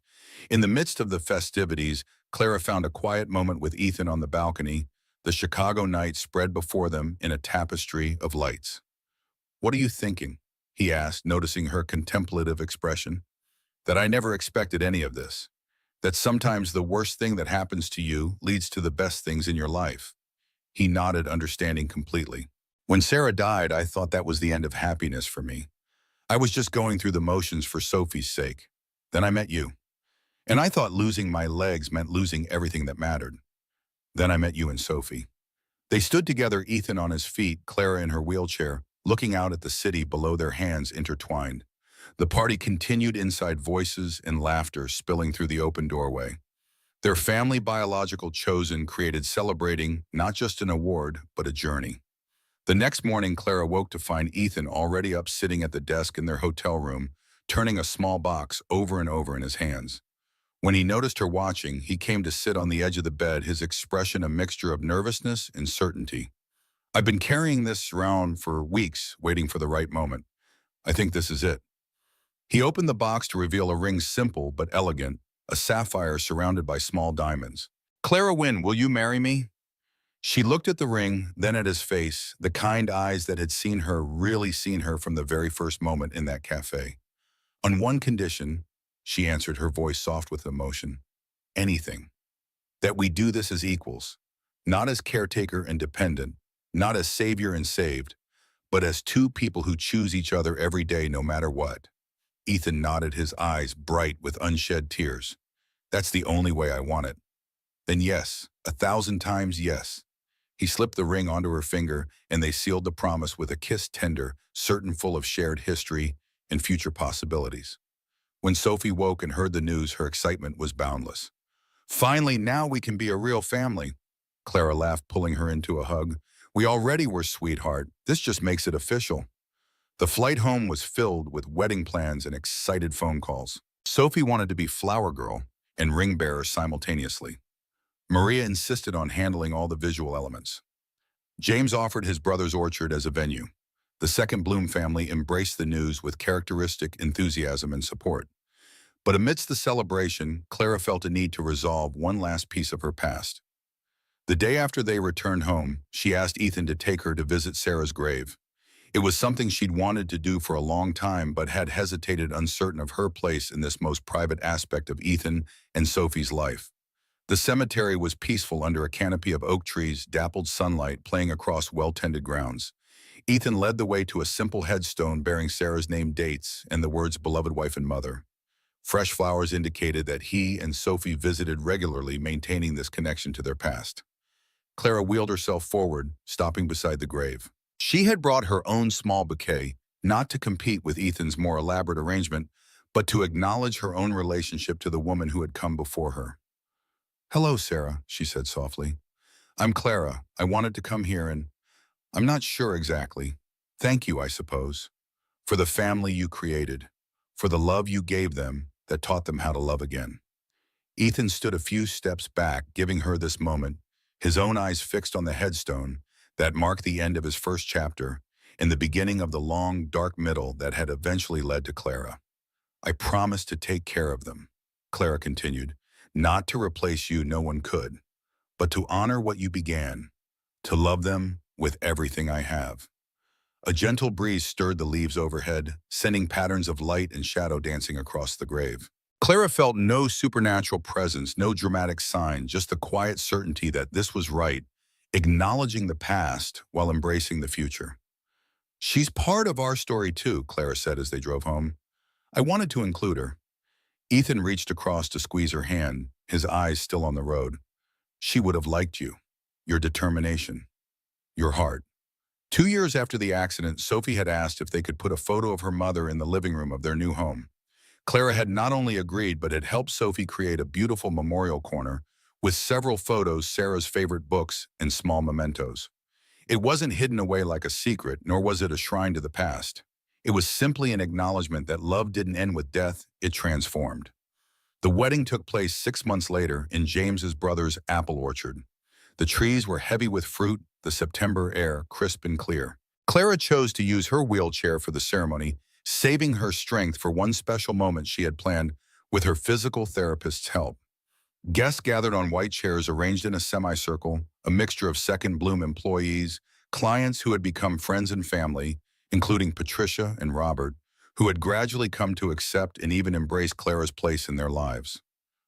In the midst of the festivities, Clara found a quiet moment with Ethan on the balcony, the Chicago night spread before them in a tapestry of lights. "What are you thinking?" he asked, noticing her contemplative expression. "That I never expected any of this. That sometimes the worst thing that happens to you leads to the best things in your life." He nodded, understanding completely. "When Sarah died, I thought that was the end of happiness for me. I was just going through the motions for Sophie's sake. Then I met you. And I thought losing my legs meant losing everything that mattered. Then I met you and Sophie." They stood together, Ethan on his feet, Clara in her wheelchair, looking out at the city below, their hands intertwined. The party continued inside, voices and laughter spilling through the open doorway. Their family, biological chosen, created, celebrating not just an award, but a journey. The next morning, Clara woke to find Ethan already up, sitting at the desk in their hotel room, turning a small box over and over in his hands. When he noticed her watching, he came to sit on the edge of the bed, his expression a mixture of nervousness and certainty. "I've been carrying this around for weeks, waiting for the right moment. I think this is it." He opened the box to reveal a ring, simple but elegant, a sapphire surrounded by small diamonds. "Clara Wynne, will you marry me?" She looked at the ring, then at his face, the kind eyes that had seen her, really seen her from the very first moment in that cafe. "On one condition," she answered, her voice soft with emotion. "Anything. That we do this as equals, not as caretaker and dependent, not as savior and saved, but as two people who choose each other every day, no matter what." Ethan nodded, his eyes bright with unshed tears. "That's the only way I want it." "Then yes, 1,000 times yes." He slipped the ring onto her finger, and they sealed the promise with a kiss, tender, certain, full of shared history and future possibilities. When Sophie woke and heard the news, her excitement was boundless. "Finally, now we can be a real family." Clara laughed, pulling her into a hug. "We already were, sweetheart. This just makes it official." The flight home was filled with wedding plans and excited phone calls. Sophie wanted to be flower girl and ring bearer simultaneously. Maria insisted on handling all the visual elements. James offered his brother's orchard as a venue. The Second Bloom family embraced the news with characteristic enthusiasm and support. But amidst the celebration, Clara felt a need to resolve one last piece of her past. The day after they returned home, she asked Ethan to take her to visit Sarah's grave. It was something she'd wanted to do for a long time, but had hesitated, uncertain of her place in this most private aspect of Ethan and Sophie's life. The cemetery was peaceful under a canopy of oak trees, dappled sunlight playing across well-tended grounds. Ethan led the way to a simple headstone bearing Sarah's name, dates, and the words "beloved wife and mother." Fresh flowers indicated that he and Sophie visited regularly, maintaining this connection to their past. Clara wheeled herself forward, stopping beside the grave. She had brought her own small bouquet, not to compete with Ethan's more elaborate arrangement, but to acknowledge her own relationship to the woman who had come before her. "Hello, Sarah," she said softly. "I'm Clara. I wanted to come here and I'm not sure exactly. Thank you, I suppose, for the family you created, for the love you gave them that taught them how to love again." Ethan stood a few steps back, giving her this moment, his own eyes fixed on the headstone that marked the end of his first chapter and the beginning of the long, dark middle that had eventually led to Clara. "I promised to take care of them," Clara continued, "not to replace you, no one could, but to honor what you began, to love them with everything I have." A gentle breeze stirred the leaves overhead, sending patterns of light and shadow dancing across the grave. Clara felt no supernatural presence, no dramatic sign, just the quiet certainty that this was right, acknowledging the past while embracing the future. "She's part of our story too," Clara said as they drove home. "I wanted to include her." Ethan reached across to squeeze her hand, his eyes still on the road. "She would have liked you, your determination, your heart." 2 years after the accident, Sophie had asked if they could put a photo of her mother in the living room of their new home. Clara had not only agreed, but had helped Sophie create a beautiful memorial corner with several photos, Sarah's favorite books, and small mementos. It wasn't hidden away like a secret, nor was it a shrine to the past. It was simply an acknowledgement that love didn't end with death, it transformed. The wedding took place 6 months later in James's brother's apple orchard. The trees were heavy with fruit, the September air crisp and clear. Clara chose to use her wheelchair for the ceremony, saving her strength for one special moment she had planned with her physical therapist's help. Guests gathered on white chairs arranged in a semicircle, a mixture of Second Bloom employees, clients who had become friends and family, including Patricia and Robert, who had gradually come to accept and even embrace Clara's place in their lives.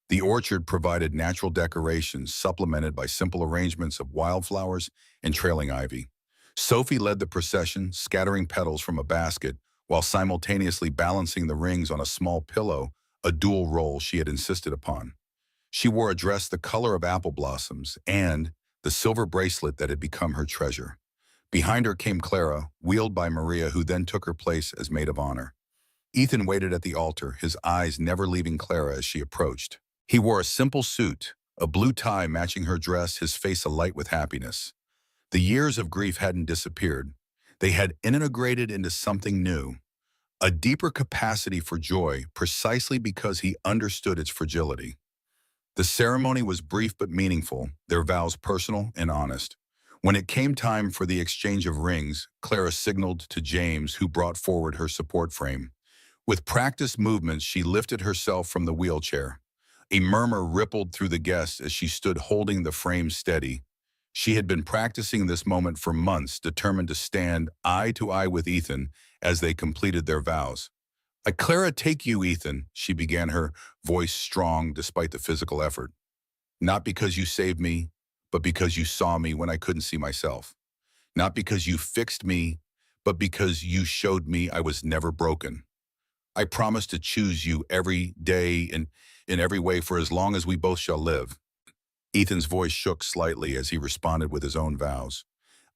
The orchard provided natural decorations supplemented by simple arrangements of wildflowers and trailing ivy. Sophie led the procession, scattering petals from a basket while simultaneously balancing the rings on a small pillow, a dual role she had insisted upon. She wore a dress the color of apple blossoms and the silver bracelet that had become her treasure. Behind her came Clara, wheeled by Maria, who then took her place as maid of honor. Ethan waited at the altar, his eyes never leaving Clara as she approached. He wore a simple suit, a blue tie matching her dress, his face alight with happiness. The years of grief hadn't disappeared. They had integrated into something new, a deeper capacity for joy, precisely because he understood its fragility. The ceremony was brief but meaningful, their vows personal and honest. When it came time for the exchange of rings, Clara signaled to James, who brought forward her support frame. With practiced movements, she lifted herself from the wheelchair. A murmur rippled through the guests as she stood holding the frame steady. She had been practicing this moment for months, determined to stand eye to eye with Ethan as they completed their vows. Clara, take you, Ethan," she began, her voice strong despite the physical effort. "Not because you saved me, but because you saw me when I couldn't see myself. Not because you fixed me, but because you showed me I was never broken. I promise to choose you every day and in every way for as long as we both shall live." Ethan's voice shook slightly as he responded with his own vows.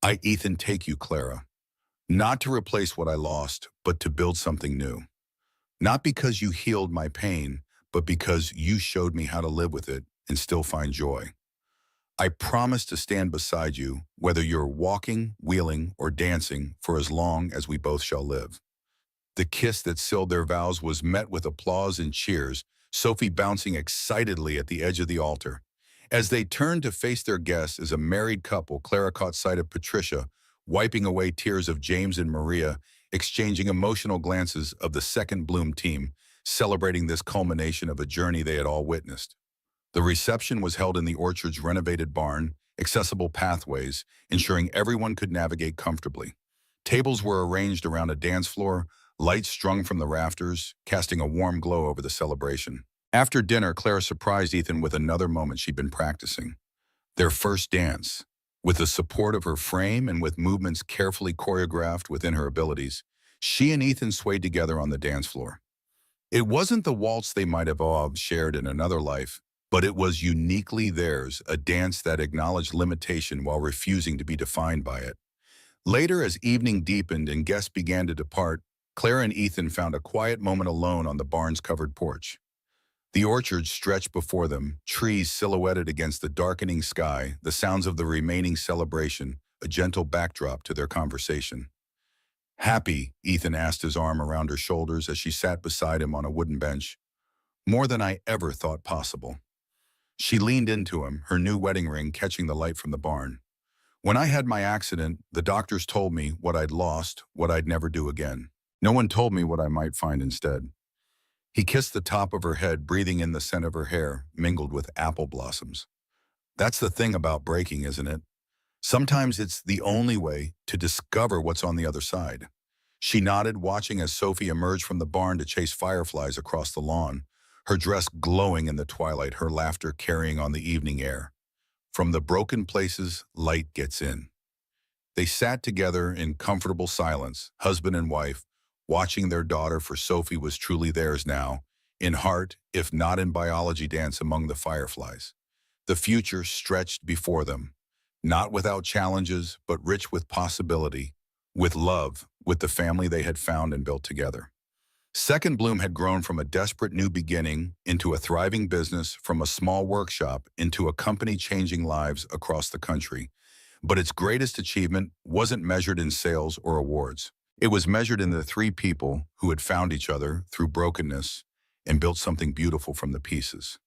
"I, Ethan, take you, Clara. Not to replace what I lost, but to build something new. Not because you healed my pain, but because you showed me how to live with it and still find joy. I promise to stand beside you, whether you're walking, wheeling, or dancing, for as long as we both shall live." The kiss that sealed their vows was met with applause and cheers, Sophie bouncing excitedly at the edge of the altar. As they turned to face their guests as a married couple, Clara caught sight of Patricia, wiping away tears of James and Maria, exchanging emotional glances of the Second Bloom team, celebrating this culmination of a journey they had all witnessed. The reception was held in the orchard's renovated barn, accessible pathways, ensuring everyone could navigate comfortably. Tables were arranged around a dance floor, lights strung from the rafters, casting a warm glow over the celebration. After dinner, Clara surprised Ethan with another moment she'd been practicing. Their first dance. With the support of her frame and with movements carefully choreographed within her abilities, she and Ethan swayed together on the dance floor. It wasn't the waltz they might have all shared in another life, but it was uniquely theirs, a dance that acknowledged limitation while refusing to be defined by it. Later, as evening deepened and guests began to depart, Clara and Ethan found a quiet moment alone on the barn's covered porch. The orchard stretched before them, trees silhouetted against the darkening sky, the sounds of the remaining celebration, a gentle backdrop to their conversation. Happy, Ethan asked, his arm around her shoulders as she sat beside him on a wooden bench. More than I ever thought possible. She leaned into him, her new wedding ring catching the light from the barn. When I had my accident, the doctors told me what I'd lost, what I'd never do again. No one told me what I might find instead. He kissed the top of her head, breathing in the scent of her hair, mingled with apple blossoms. That's the thing about breaking, isn't it? Sometimes it's the only way to discover what's on the other side. She nodded, watching as Sophie emerged from the barn to chase fireflies across the lawn, her dress glowing in the twilight, her laughter carrying on the evening air. From the broken places, light gets in. They sat together in comfortable silence, husband and wife, watching their daughter, for Sophie was truly theirs now, in heart, if not in biology, dance among the fireflies. The future stretched before them, not without challenges, but rich with possibility, with love, with the family they had found and built together. Second Bloom had grown from a desperate new beginning into a thriving business, from a small workshop into a company changing lives across the country. But its greatest achievement wasn't measured in sales or awards. It was measured in the three people who had found each other through brokenness and built something beautiful from the pieces.